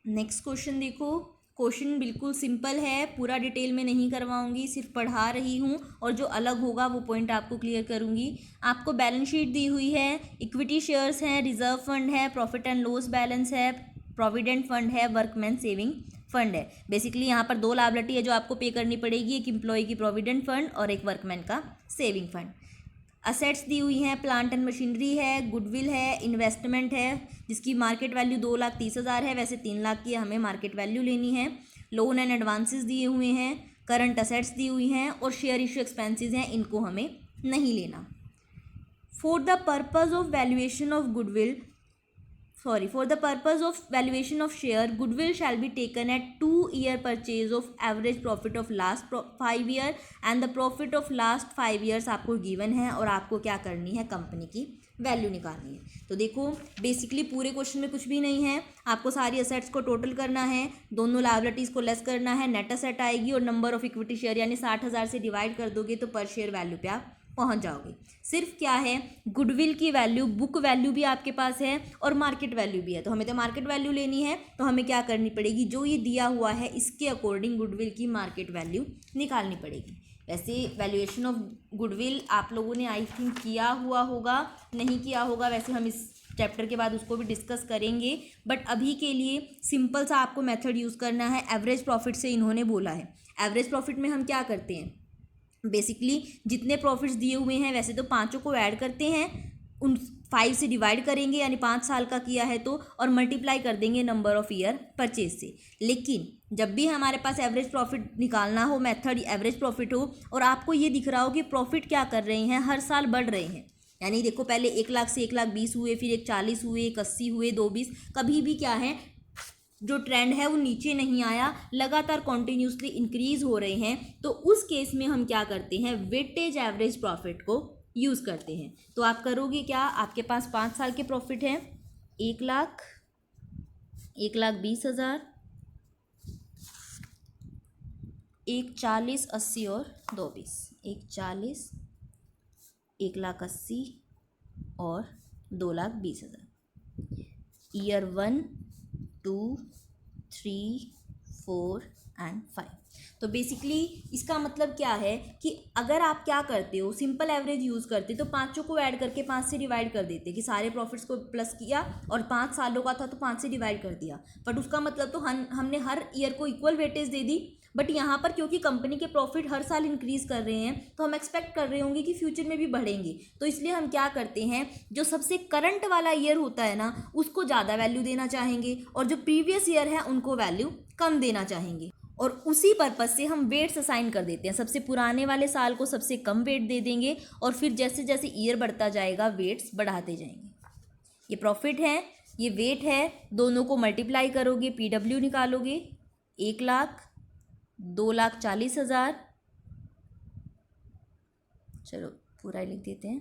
A: नेक्स्ट क्वेश्चन देखो। क्वेश्चन बिल्कुल सिंपल है, पूरा डिटेल में नहीं करवाऊंगी, सिर्फ पढ़ा रही हूँ, और जो अलग होगा वो पॉइंट आपको क्लियर करूँगी। आपको बैलेंस शीट दी हुई है, इक्विटी शेयर्स हैं, रिजर्व फंड है, प्रॉफिट एंड लॉस बैलेंस है, प्रोविडेंट फंड है, वर्कमैन सेविंग फंड है। बेसिकली यहाँ पर 2 लायबिलिटी है जो आपको पे करनी पड़ेगी, एक एम्प्लॉय की प्रोविडेंट फंड और एक वर्कमैन का सेविंग फंड। असेट्स दी हुई हैं, प्लांट एंड मशीनरी है, गुडविल है, इन्वेस्टमेंट है जिसकी मार्केट वैल्यू 2,30,000 है, वैसे 3 लाख की हमें मार्केट वैल्यू लेनी है। लोन एंड एडवांसेस दिए हुए हैं, करंट असेट्स दी हुई हैं, और शेयर इशू एक्सपेंसेस हैं, इनको हमें नहीं लेना। For the purpose of valuation of goodwill, for the purpose of valuation of share, goodwill shall be taken at 2-year purchase of average profit of last 5 year, and the profit of last 5 years आपको given है, और आपको क्या करनी है, company की value निकालनी है। तो देखो बेसिकली पूरे क्वेश्चन में कुछ भी नहीं है, आपको सारी असेट्स को टोटल करना है, दोनों लायबिलिटीज़ को लेस करना है, नेट असेट आएगी, और नंबर ऑफ इक्विटी शेयर यानी 60,000 से डिवाइड कर दोगे तो पर शेयर वैल्यू पे आप पहुंच जाओगे। सिर्फ क्या है, गुडविल की वैल्यू, बुक वैल्यू भी आपके पास है और मार्केट वैल्यू भी है, तो हमें तो मार्केट वैल्यू लेनी है, तो हमें क्या करनी पड़ेगी, जो ये दिया हुआ है इसके अकॉर्डिंग गुडविल की मार्केट वैल्यू निकालनी पड़ेगी। वैसे वैल्यूएशन ऑफ गुडविल आप लोगों ने आई थिंक किया हुआ होगा, नहीं किया होगा, वैसे हम इस चैप्टर के बाद उसको भी डिस्कस करेंगे, बट अभी के लिए सिंपल सा आपको मेथड यूज़ करना है। एवरेज प्रॉफिट से इन्होंने बोला है, एवरेज प्रॉफिट में हम क्या करते हैं, बेसिकली जितने प्रॉफिट्स दिए हुए हैं वैसे तो पाँचों को ऐड करते हैं, उन 5 से डिवाइड करेंगे यानी 5 साल का किया है तो, और मल्टीप्लाई कर देंगे नंबर ऑफ ईयर परचेज से। लेकिन जब भी हमारे पास एवरेज प्रॉफिट निकालना हो, मेथड एवरेज प्रॉफिट हो, और आपको ये दिख रहा हो कि प्रॉफिट क्या कर रहे हैं, हर साल बढ़ रहे हैं, यानी देखो पहले 1 लाख से 1,20,000 हुए, फिर 1,40,000 हुए, 1,80,000 हुए, 2,20,000, कभी भी क्या है जो ट्रेंड है वो नीचे नहीं आया, लगातार कॉन्टिन्यूसली इंक्रीज हो रहे हैं, तो उस केस में हम क्या करते हैं, वेटेज एवरेज प्रॉफिट को यूज़ करते हैं। तो आप करोगे क्या, आपके पास 5 साल के प्रॉफिट हैं, 1 लाख, 1,20,000, 1,40,000, 80 और 2,20,000, 1,40,000, 1,80,000 और 2,20,000। Year 1, 2, 3, 4 and 5। तो बेसिकली इसका मतलब क्या है कि अगर आप क्या करते हो, सिंपल एवरेज यूज़ करते तो पाँचों को ऐड करके 5 से डिवाइड कर देते कि सारे प्रॉफिट्स को प्लस किया, और 5 सालों का था तो 5 से डिवाइड कर दिया, बट उसका मतलब तो हमने हर ईयर को equal weightage they the. But यहाँ पर क्योंकि कंपनी के प्रॉफिट हर साल इंक्रीज़ कर रहे हैं तो हम एक्सपेक्ट कर रहे होंगे कि फ्यूचर में भी बढ़ेंगे, तो इसलिए हम क्या करते हैं, जो सबसे करंट वाला ईयर होता है ना उसको ज़्यादा वैल्यू देना चाहेंगे, और जो प्रीवियस ईयर है उनको वैल्यू कम देना चाहेंगे, और उसी पर्पज़ से हम वेट्स असाइन कर देते हैं। सबसे पुराने वाले साल को सबसे कम वेट दे देंगे, और फिर जैसे जैसे ईयर बढ़ता जाएगा वेट्स बढ़ाते जाएंगे। ये प्रॉफिट है, ये वेट है, दोनों को मल्टीप्लाई करोगे, PW निकालोगे, 1 लाख, 2,40,000, चलो पूरा लिख देते हैं,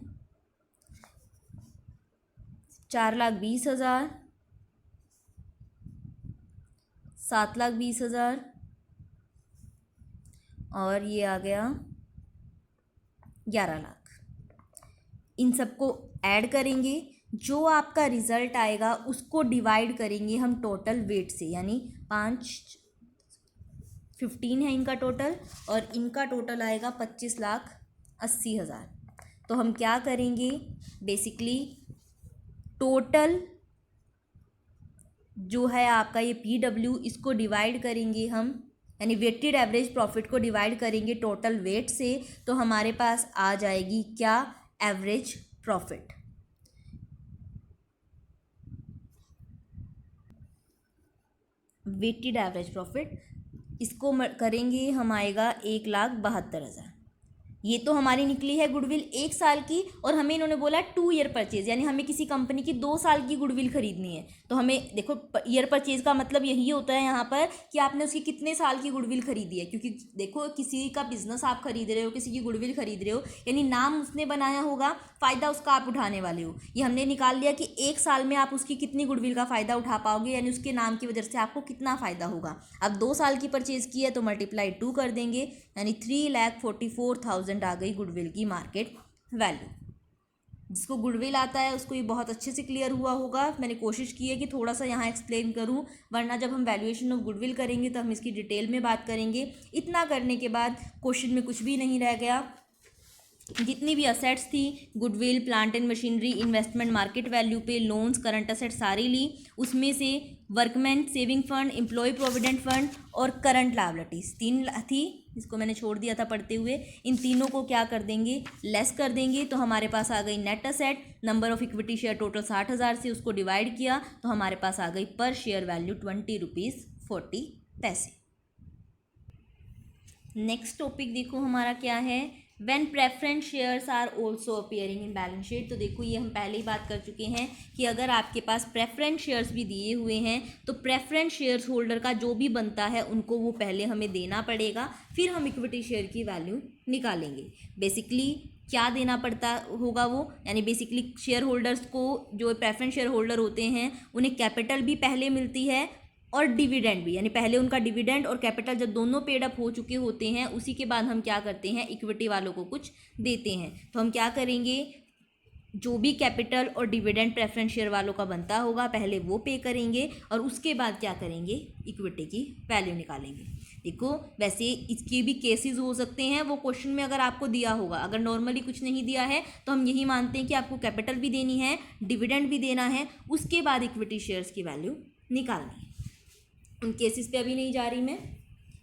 A: 4,20,000, 7,20,000, और ये आ गया 11 लाख। इन सबको ऐड करेंगे, जो आपका रिजल्ट आएगा उसको डिवाइड करेंगे हम टोटल वेट से, यानी 15 है इनका टोटल, और इनका टोटल आएगा 25,80,000। तो हम क्या करेंगे, बेसिकली टोटल जो है आपका ये PW, इसको डिवाइड करेंगे हम, यानी वेटेड एवरेज प्रॉफिट को डिवाइड करेंगे टोटल वेट से, तो हमारे पास आ जाएगी क्या, average profit. Weighted average profit इसको करेंगे हम, आएगा 1,72,000। ये तो हमारी निकली है गुडविल 1 साल की, और हमें इन्होंने बोला 2 ईयर परचेज, यानी हमें किसी कंपनी की 2 साल की गुडविल खरीदनी है। तो हमें देखो ईयर परचेज का मतलब यही होता है यहाँ पर कि आपने उसकी कितने साल की गुडविल खरीदी है, क्योंकि देखो किसी का बिजनेस आप खरीद रहे हो, किसी की गुडविल खरीद रहे हो, यानी नाम उसने बनाया होगा, फ़ायदा उसका आप उठाने वाले हो। ये हमने निकाल लिया कि 1 साल में आप उसकी कितनी गुडविल का फ़ायदा उठा पाओगे, यानी उसके नाम की वजह से आपको कितना फ़ायदा होगा। अब 2 साल की परचेज़ की है तो मल्टीप्लाई 2 कर देंगे, यानी 3,44,000 आ गई गुडविल की मार्केट वैल्यू। जिसको गुडविल आता है उसको ये बहुत अच्छे से क्लियर हुआ होगा। मैंने कोशिश की है कि थोड़ा सा यहाँ एक्सप्लेन करूँ, वरना जब हम वैल्यूएशन ऑफ गुडविल करेंगे तो हम इसकी डिटेल में बात करेंगे। इतना करने के बाद क्वेश्चन में कुछ भी नहीं रह गया, जितनी भी असेट्स थी, goodwill, plant and machinery, investment market value पे, लोन्स, करंट असेट सारी ली, उसमें से workman saving fund, employ provident fund और करंट लायबिलिटीज़ 3 थी, इसको मैंने छोड़ दिया था पढ़ते हुए। इन तीनों को क्या कर देंगे, लेस कर देंगे, तो हमारे पास आ गई net asset. Number of equity share total 60,000 से उसको डिवाइड किया तो हमारे पास आ गई पर share value 20.40 rupees. Next topic देखो हमारा क्या है, when preference shares are also appearing in balance sheet. तो देखो ये हम पहले ही बात कर चुके हैं कि अगर आपके पास प्रेफरेंस शेयर्स भी दिए हुए हैं तो प्रेफरेंस शेयर्स होल्डर का जो भी बनता है उनको वो पहले हमें देना पड़ेगा, फिर हम इक्विटी शेयर की वैल्यू निकालेंगे। बेसिकली क्या देना पड़ता होगा वो, यानी बेसिकली शेयर होल्डर्स को, जो प्रेफरेंस शेयर होल्डर होते हैं उन्हें कैपिटल भी पहले मिलती है और डिविडेंड भी, यानी पहले उनका डिविडेंड और कैपिटल जब दोनों पेड अप हो चुके होते हैं उसी के बाद हम क्या करते हैं, इक्विटी वालों को कुछ देते हैं। तो हम क्या करेंगे, जो भी कैपिटल और डिविडेंड प्रेफरेंस शेयर वालों का बनता होगा पहले वो पे करेंगे और उसके बाद क्या करेंगे, इक्विटी की वैल्यू निकालेंगे। देखो वैसे इसके भी केसेस हो सकते हैं, वो क्वेश्चन में अगर आपको दिया होगा, अगर नॉर्मली कुछ नहीं दिया है तो हम यही मानते हैं कि आपको कैपिटल भी देनी है, डिविडेंड भी देना है, उसके बाद इक्विटी शेयर्स की वैल्यू निकालनी है। उन केसेस पे अभी नहीं जा रही मैं,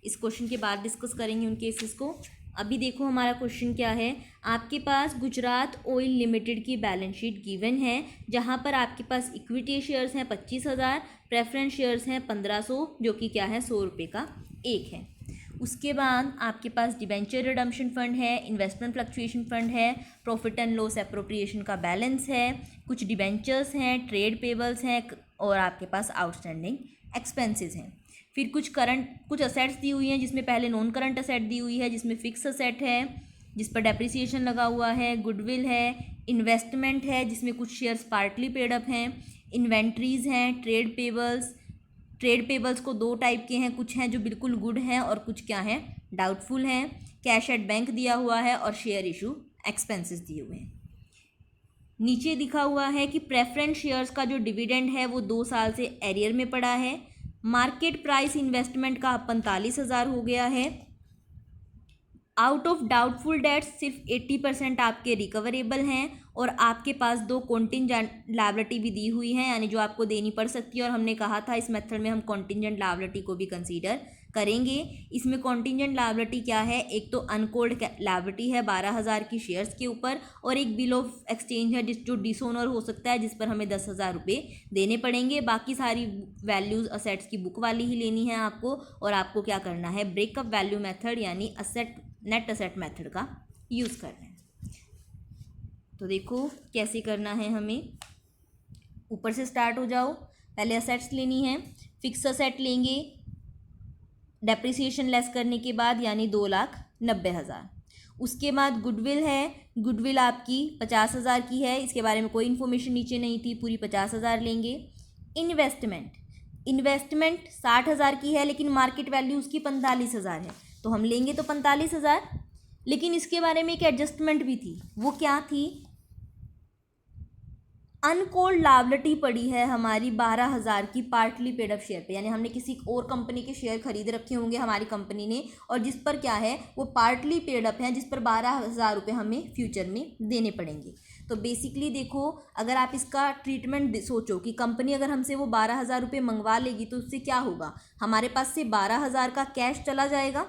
A: इस क्वेश्चन के बाद डिस्कस करेंगे उन केसेस को। अभी देखो हमारा क्वेश्चन क्या है। आपके पास गुजरात ऑयल लिमिटेड की बैलेंस शीट गिवन है, जहां पर आपके पास इक्विटी शेयर्स हैं 25,000, प्रेफरेंस शेयर्स हैं 1500, जो कि क्या है 100 रुपये का एक है। उसके बाद आपके पास डिबेंचर रिडम्पशन फंड है, इन्वेस्टमेंट फ्लक्चुएशन फंड है, प्रॉफिट एंड लॉस एप्रोप्रिएशन का बैलेंस है, कुछ डिबेंचर्स हैं, ट्रेड पेबल्स हैं और आपके पास आउटस्टैंडिंग एक्सपेंसेस हैं। फिर कुछ असेट्स दी हुई हैं, जिसमें पहले नॉन करंट असेट दी हुई है, जिसमें फिक्स असेट है जिस पर डेप्रिसिएशन लगा हुआ है, गुडविल है, इन्वेस्टमेंट है जिसमें कुछ शेयर्स पार्टली पेड अप हैं, इन्वेंट्रीज़ हैं, ट्रेड पेबल्स को दो टाइप के हैं, कुछ हैं जो बिल्कुल गुड हैं और कुछ क्या हैं डाउटफुल हैं, कैश एट बैंक दिया हुआ है और शेयर इशू एक्सपेंसेस दिए हुए हैं। नीचे दिखा हुआ है कि प्रेफरेंस शेयर्स का जो डिविडेंड है वो 2 साल से एरियर में पड़ा है। मार्केट प्राइस इन्वेस्टमेंट का 45,000 हो गया है। आउट ऑफ डाउटफुल डेट्स सिर्फ 80% आपके रिकवरेबल हैं और आपके पास 2 कॉन्टिंजेंट लायबिलिटी भी दी हुई हैं, यानी जो आपको देनी पड़ सकती है। और हमने कहा था इस मेथड में हम कॉन्टिंजेंट लायबिलिटी को भी कंसीडर करेंगे। इसमें कॉन्टिंजेंट लायबिलिटी क्या है, एक तो अनकॉल्ड लायबिलिटी है 12,000 की शेयर्स के ऊपर, और एक बिल ऑफ एक्सचेंज है जो डिसओनर हो सकता है, जिस पर हमें 10,000 रुपये देने पड़ेंगे। बाकी सारी वैल्यूज़ असेट्स की बुक वाली ही लेनी है आपको, और आपको क्या करना है ब्रेकअप वैल्यू मेथड यानी नेट असेट मेथड का यूज़ करना है। तो देखो कैसे करना है, हमें ऊपर से स्टार्ट हो जाओ। पहले असेट्स लेनी है, फिक्स असेट लेंगे डेप्रिसिएशन लेस करने के बाद, यानी 2,90,000। उसके बाद गुडविल है, गुडविल आपकी 50,000 की है, इसके बारे में कोई इन्फॉर्मेशन नीचे नहीं थी, पूरी 50,000 लेंगे। इन्वेस्टमेंट 60,000 की है, लेकिन मार्केट वैल्यू उसकी 45,000 है, तो हम लेंगे तो 45,000। लेकिन इसके बारे में एक एडजस्टमेंट भी थी, वो क्या थी, अनकॉल्ड लायबिलिटी पड़ी है हमारी 12,000 की पार्टली पेड अप शेयर पे, यानी हमने किसी और कंपनी के शेयर खरीद रखे होंगे हमारी कंपनी ने, और जिस पर क्या है वो पार्टली पेड अप है, जिस पर 12,000 रुपये हमें फ्यूचर में देने पड़ेंगे। तो बेसिकली देखो, अगर आप इसका ट्रीटमेंट सोचो कि कंपनी अगर हमसे वो 12,000 रुपये मंगवा लेगी तो उससे क्या होगा, हमारे पास से 12,000 का कैश चला जाएगा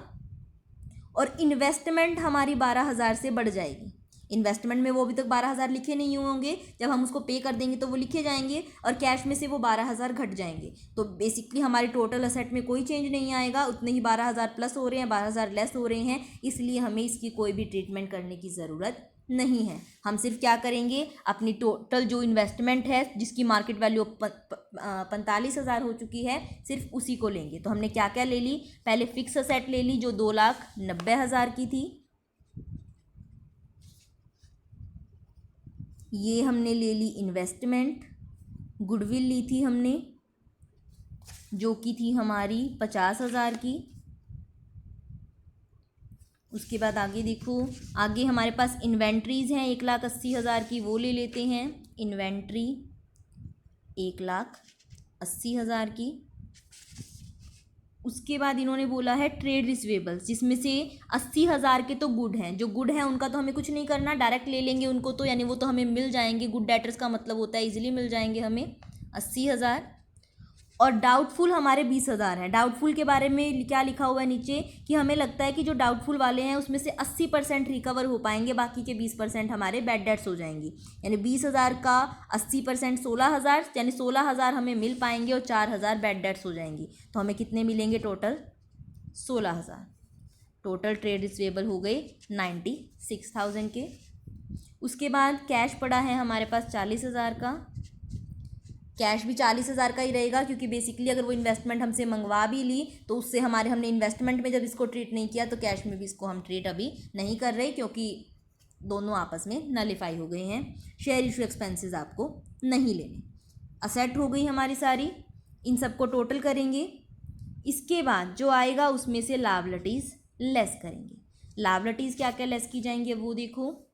A: और इन्वेस्टमेंट हमारी 12,000 से बढ़ जाएगी। इन्वेस्टमेंट में वो अभी तक 12,000 लिखे नहीं होंगे, जब हम उसको पे कर देंगे तो वो लिखे जाएंगे, और कैश में से वो 12,000 घट जाएंगे। तो बेसिकली हमारे टोटल असेट में कोई चेंज नहीं आएगा, उतने ही 12,000 प्लस हो रहे हैं, 12,000 लेस हो रहे हैं, इसलिए हमें इसकी कोई भी ट्रीटमेंट करने की ज़रूरत नहीं है। हम सिर्फ क्या करेंगे, अपनी टोटल जो इन्वेस्टमेंट है जिसकी मार्केट वैल्यू 45,000 हो चुकी है, सिर्फ उसी को लेंगे। तो हमने क्या क्या ले ली, पहले फिक्स असेट ले ली जो 2,90,000 की थी, ये हमने ले ली इन्वेस्टमेंट। गुडविल ली थी हमने जो कि थी हमारी 50,000 की। उसके बाद आगे देखो, आगे हमारे पास इन्वेंट्रीज़ हैं 1,80,000 की, वो ले लेते हैं। इन्वेंट्री 1,80,000 की। उसके बाद इन्होंने बोला है ट्रेड रिसीवेबल्स, जिसमें से 80,000 के तो गुड हैं, जो गुड हैं उनका तो हमें कुछ नहीं करना, डायरेक्ट ले लेंगे उनको, तो यानी वो तो हमें मिल जाएंगे। गुड डेटर्स का मतलब होता है इजीली मिल जाएंगे हमें 80,000। और डाउटफुल हमारे 20,000 हैं। डाउटफुल के बारे में क्या लिखा हुआ है नीचे, कि हमें लगता है कि जो डाउटफुल वाले हैं उसमें से 80% रिकवर हो पाएंगे, बाकी के 20% हमारे बैड डेट्स हो जाएंगी। यानी 20,000 का 80% 16,000, यानी 16,000 हमें मिल पाएंगे और 4,000 बैड डेट्स हो जाएंगी। तो हमें कितने मिलेंगे टोटल, 16,000। टोटल ट्रेड रिसीवेबल हो गए 96,000 के। उसके बाद कैश पड़ा है हमारे पास 40,000 का। कैश भी 40,000 का ही रहेगा, क्योंकि बेसिकली अगर वो इन्वेस्टमेंट हमसे मंगवा भी ली तो उससे हमने इन्वेस्टमेंट में जब इसको ट्रीट नहीं किया, तो कैश में भी इसको हम ट्रीट अभी नहीं कर रहे, क्योंकि दोनों आपस में नलीफाई हो गए हैं। शेयर इशू एक्सपेंसेस आपको नहीं लेने। असेट हो गई हमारी सारी, इन सबको टोटल करेंगे। इसके बाद जो आएगा उसमें से लायबिलिटीज़ लेस करेंगे। लायबिलिटीज़ क्या क्या लेस की जाएंगे वो देखो,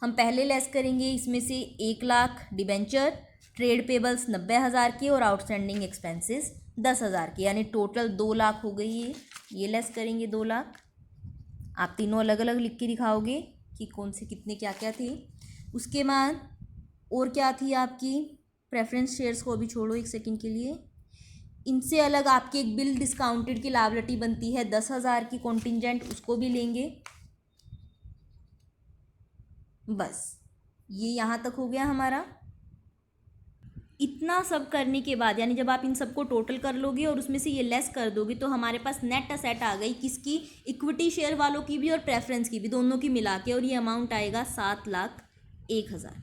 A: हम पहले लेस करेंगे इसमें से 1,00,000 डिबेंचर, ट्रेड पेबल्स 90,000 के और आउटस्टैंडिंग एक्सपेंसेस 10,000 के, यानी टोटल 2,00,000 हो गई। ये लेस करेंगे 2,00,000। आप तीनों अलग अलग लिख के दिखाओगे कि कौन से कितने क्या क्या थे। उसके बाद और क्या थी आपकी, प्रेफरेंस शेयर्स को अभी छोड़ो एक सेकंड के लिए। इनसे अलग आपकी एक बिल डिस्काउंटेड की लायबिलिटी बनती है 10,000 की कॉन्टिजेंट, उसको भी लेंगे। बस ये यहाँ तक हो गया हमारा। इतना सब करने के बाद यानी जब आप इन सबको टोटल कर लोगे और उसमें से ये लेस कर दोगे तो हमारे पास नेट असेट आ गई किसकी, इक्विटी शेयर वालों की भी और प्रेफरेंस की भी, दोनों की मिला के, और ये अमाउंट आएगा 7,01,000।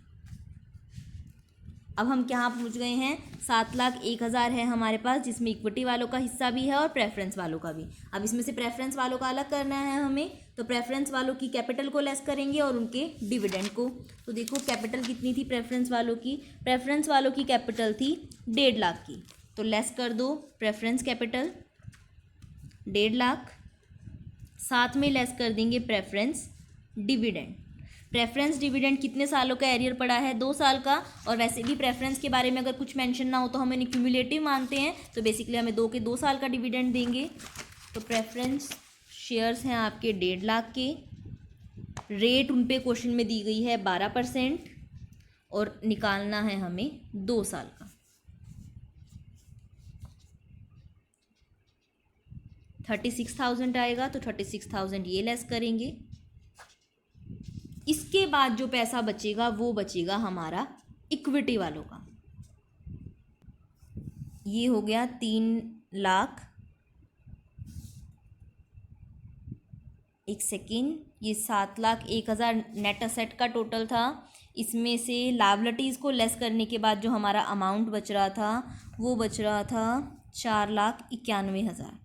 A: अब हम क्या पहुंच गए हैं, 7,01,000 है हमारे पास, जिसमें इक्विटी वालों का हिस्सा भी है और प्रेफरेंस वालों का भी। अब इसमें से प्रेफरेंस वालों का अलग करना है हमें, तो प्रेफरेंस वालों की कैपिटल को लेस करेंगे और उनके डिविडेंड को। तो देखो कैपिटल कितनी थी प्रेफरेंस वालों की, प्रेफरेंस वालों की कैपिटल थी 1.5 लाख की, तो लेस कर दो प्रेफरेंस कैपिटल 1.5 लाख, साथ में लेस कर देंगे प्रेफरेंस डिविडेंड। प्रेफरेंस डिविडेंड कितने सालों का एरियर पड़ा है, 2 साल का, और वैसे भी प्रेफरेंस के बारे में अगर कुछ मेंशन ना हो तो हम इन्हें क्यूमुलेटिव मानते हैं, तो बेसिकली हमें 2 साल का डिविडेंड देंगे। तो प्रेफरेंस शेयर्स हैं आपके 1.5 लाख के, रेट उन पे क्वेश्चन में दी गई है 12%, और निकालना है हमें 2 साल का। 36,000 आएगा, तो 36,000 ये लेस करेंगे। इसके बाद जो पैसा बचेगा वो बचेगा हमारा इक्विटी वालों का। ये हो गया 3 लाख, एक सेकेंड, ये 7,01,000 नेट असेट का टोटल था। इसमें से लायबिलिटीज़ को लेस करने के बाद जो हमारा अमाउंट बच रहा था वो बच रहा था 4,91,000।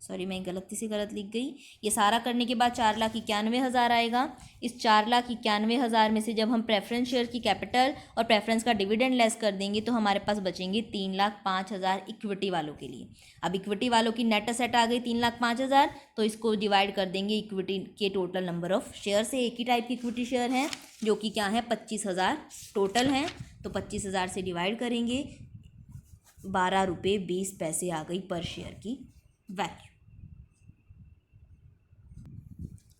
A: सॉरी मैं गलती से गलत लिख गई। ये सारा करने के बाद 4,91,000 आएगा। इस 4,91,000 में से जब हम प्रेफरेंस शेयर की कैपिटल और प्रेफरेंस का डिविडेंड लेस कर देंगे तो हमारे पास बचेंगे 3,05,000 इक्विटी वालों के लिए। अब इक्विटी वालों की नेट असेट आ गई 3,05,000, तो इसको डिवाइड कर देंगे इक्विटी के टोटल नंबर ऑफ शेयर से। एक ही टाइप की इक्विटी शेयर हैं जो कि क्या है 25,000 टोटल हैं, तो 25,000 से डिवाइड करेंगे, 12 रुपये 20 पैसे आ गई पर शेयर की वैल्यू।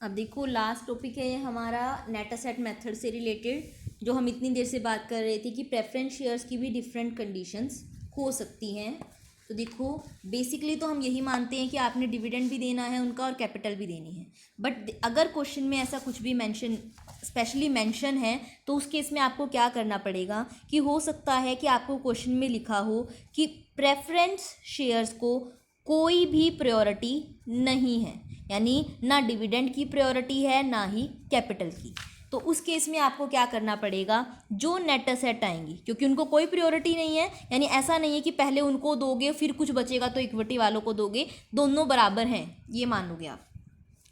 A: अब देखो लास्ट टॉपिक है ये हमारा नेट असेट मेथड से रिलेटेड, जो हम इतनी देर से बात कर रहे थे कि प्रेफरेंस शेयर्स की भी डिफरेंट कंडीशंस हो सकती हैं। तो देखो बेसिकली तो हम यही मानते हैं कि आपने डिविडेंड भी देना है उनका और कैपिटल भी देनी है, बट अगर क्वेश्चन में ऐसा कुछ भी मेंशन स्पेशली मेंशन है तो उस केस में आपको क्या करना पड़ेगा कि हो सकता है कि आपको क्वेश्चन में लिखा हो कि प्रेफरेंस शेयर्स को कोई भी प्रायोरिटी नहीं है, यानी ना डिविडेंड की प्रायोरिटी है ना ही कैपिटल की। तो उस केस में आपको क्या करना पड़ेगा, जो नेट असेट आएंगी, क्योंकि उनको कोई प्रायोरिटी नहीं है, यानी ऐसा नहीं है कि पहले उनको दोगे फिर कुछ बचेगा तो इक्विटी वालों को दोगे, दोनों बराबर हैं ये मान लोगे आप।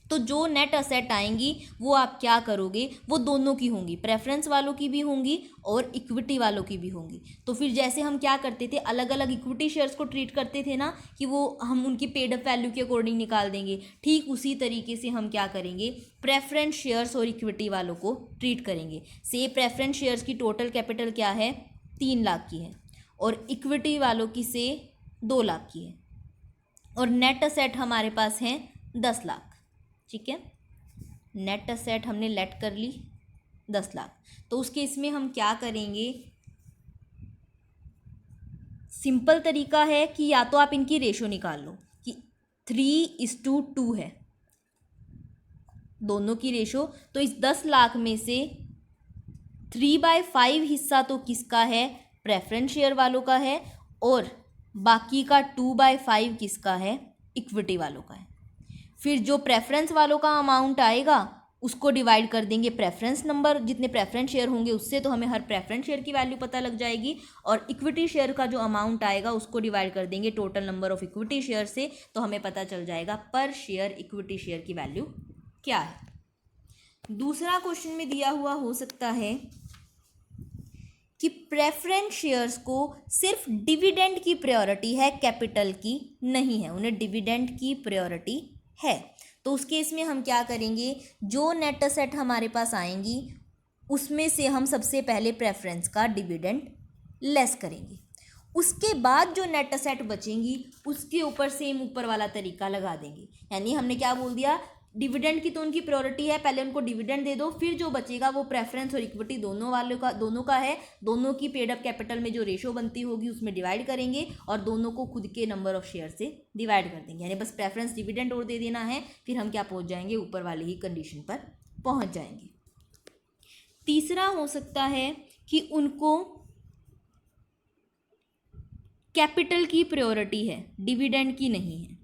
A: तो जो नेट असेट आएंगी वो आप क्या करोगे, वो दोनों की होंगी, प्रेफरेंस वालों की भी होंगी और इक्विटी वालों की भी होंगी। तो फिर जैसे हम क्या करते थे, अलग अलग इक्विटी शेयर्स को ट्रीट करते थे ना कि वो हम उनकी पेड अप वैल्यू के अकॉर्डिंग निकाल देंगे, ठीक उसी तरीके से हम क्या करेंगे, प्रेफरेंस शेयर्स और इक्विटी वालों को ट्रीट करेंगे। से प्रेफरेंस शेयर्स की टोटल कैपिटल क्या है 3 लाख की है और इक्विटी वालों की से 2 लाख की है, और नेट असेट हमारे पास हैं 10 लाख। ठीक है, नेट असेट हमने लेट कर ली 10 लाख। तो उसके इसमें हम क्या करेंगे, सिंपल तरीका है कि या तो आप इनकी रेशो निकाल लो कि 3:2 है दोनों की रेशो। तो इस 10 लाख में से 3/5 हिस्सा तो किसका है, प्रेफरेंस शेयर वालों का है, और बाकी का 2/5 किसका है, इक्विटी वालों का है। फिर जो प्रेफरेंस वालों का अमाउंट आएगा उसको डिवाइड कर देंगे प्रेफरेंस नंबर, जितने प्रेफरेंस शेयर होंगे उससे, तो हमें हर प्रेफरेंस शेयर की वैल्यू पता लग जाएगी, और इक्विटी शेयर का जो अमाउंट आएगा उसको डिवाइड कर देंगे total number of equity share से, तो हमें पता चल जाएगा पर शेयर इक्विटी शेयर की वैल्यू क्या है। दूसरा क्वेश्चन में दिया हुआ हो सकता है कि प्रेफरेंस शेयर्स को सिर्फ डिविडेंड की प्रायोरिटी है, कैपिटल की नहीं है, उन्हें डिविडेंड की प्रायोरिटी है। तो उस केस में हम क्या करेंगे, जो नेट असेट हमारे पास आएंगी उसमें से हम सबसे पहले प्रेफरेंस का डिविडेंड लेस करेंगे, उसके बाद जो नेट असेट बचेंगी उसके ऊपर सेम ऊपर वाला तरीका लगा देंगे। यानी हमने क्या बोल दिया, डिविडेंड की तो उनकी प्रायोरिटी है, पहले उनको डिविडेंड दे दो, फिर जो बचेगा वो प्रेफरेंस और इक्विटी दोनों का है। दोनों की पेड अप कैपिटल में जो रेशो बनती होगी उसमें डिवाइड करेंगे और दोनों को खुद के नंबर ऑफ शेयर से डिवाइड कर देंगे, यानी बस प्रेफरेंस डिविडेंड और दे देना है, फिर हम क्या पहुंच जाएंगे, ऊपर वाली ही कंडीशन पर पहुंच जाएंगे। तीसरा हो सकता है कि उनको कैपिटल की प्रायोरिटी है, डिविडेंड की नहीं है,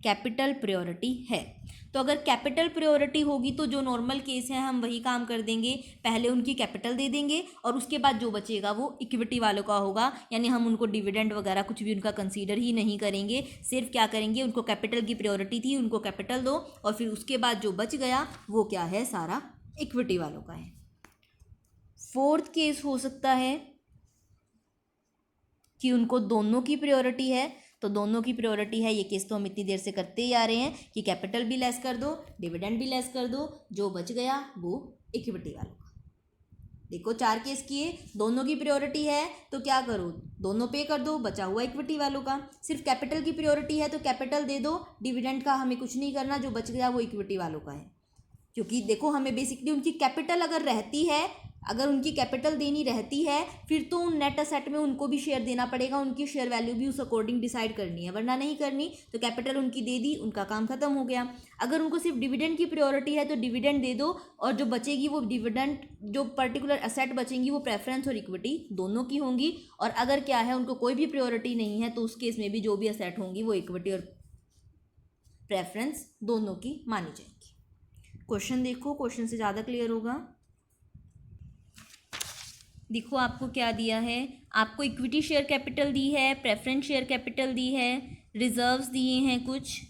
A: कैपिटल प्रायोरिटी है। तो अगर कैपिटल प्रायोरिटी होगी तो जो नॉर्मल केस है हम वही काम कर देंगे, पहले उनकी कैपिटल दे देंगे और उसके बाद जो बचेगा वो इक्विटी वालों का होगा, यानी हम उनको डिविडेंड वगैरह कुछ भी उनका कंसीडर ही नहीं करेंगे, सिर्फ क्या करेंगे, उनको कैपिटल की प्रायोरिटी थी, उनको कैपिटल दो और फिर उसके बाद जो बच गया वो क्या है, सारा इक्विटी वालों का है। फोर्थ केस हो सकता है कि उनको दोनों की प्रायोरिटी है, तो दोनों की प्रायोरिटी है, ये केस तो हम इतनी देर से करते ही आ रहे हैं कि कैपिटल भी लेस कर दो, डिविडेंड भी लेस कर दो, जो बच गया वो इक्विटी वालों का। देखो 4 केस किए, दोनों की प्रायोरिटी है तो क्या करो, दोनों पे कर दो, बचा हुआ इक्विटी वालों का। सिर्फ कैपिटल की प्रायोरिटी है तो कैपिटल दे दो, डिविडेंड का हमें कुछ नहीं करना, जो बच गया वो इक्विटी वालों का है। क्योंकि देखो हमें बेसिकली उनकी कैपिटल अगर रहती है, अगर उनकी कैपिटल देनी रहती है फिर तो उन नेट असेट में उनको भी शेयर देना पड़ेगा, उनकी शेयर वैल्यू भी उस अकॉर्डिंग डिसाइड करनी है, वरना नहीं करनी। तो कैपिटल उनकी दे दी, उनका काम खत्म हो गया। अगर उनको सिर्फ डिविडेंड की प्रायोरिटी है तो डिविडेंड दे दो और जो बचेगी वो डिविडेंड, जो पर्टिकुलर असेट बचेंगी वो प्रेफरेंस और इक्विटी दोनों की होंगी। और अगर क्या है, उनको कोई भी प्रायोरिटी नहीं है तो उस केस में भी जो भी असेट होंगी वो इक्विटी और प्रेफरेंस दोनों की मानी जाएगी। क्वेश्चन देखो, क्वेश्चन से ज़्यादा क्लियर होगा। देखो आपको क्या दिया है, आपको इक्विटी शेयर कैपिटल दी है, प्रेफरेंस शेयर कैपिटल दी है, रिजर्व्स दिए हैं कुछ,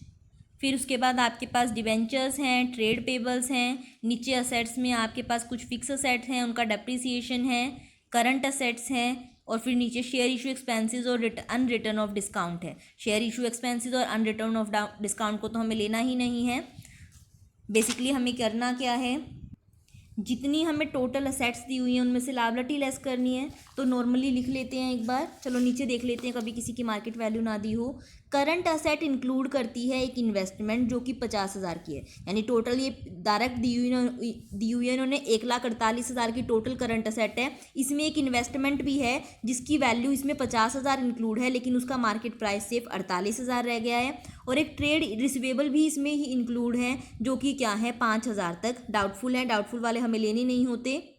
A: फिर उसके बाद आपके पास डिवेंचर्स हैं, ट्रेड पेबल्स हैं, नीचे असेट्स में आपके पास कुछ फिक्स असेट्स हैं, उनका डेप्रिसिएशन है, करंट असेट्स हैं, और फिर नीचे शेयर इशू एक्सपेंसेस और अनरिटर्न ऑफ डिस्काउंट है। शेयर इशू एक्सपेंसेस और अनरिटर्न ऑफ डिस्काउंट को तो हमें लेना ही नहीं है। बेसिकली हमें करना क्या है, जितनी हमें टोटल असेट्स दी हुई हैं उनमें से लायबिलिटी लेस करनी है। तो नॉर्मली लिख लेते हैं एक बार, चलो नीचे देख लेते हैं, कभी किसी की मार्केट वैल्यू ना दी हो। करंट असेट इंक्लूड करती है एक इन्वेस्टमेंट जो कि 50,000 की है, यानी टोटल ये डायरेक्ट दी हुई है इन्होंने 1,48,000 की टोटल करंट असेट है। इसमें एक इन्वेस्टमेंट भी है जिसकी वैल्यू इसमें 50,000 इंक्लूड है, लेकिन उसका मार्केट प्राइस सिर्फ 48,000 रह गया है। और एक ट्रेड रिसीवेबल भी इसमें ही इंक्लूड है जो कि क्या है 5,000 तक डाउटफुल है, डाउटफुल वाले हमें लेने नहीं होते।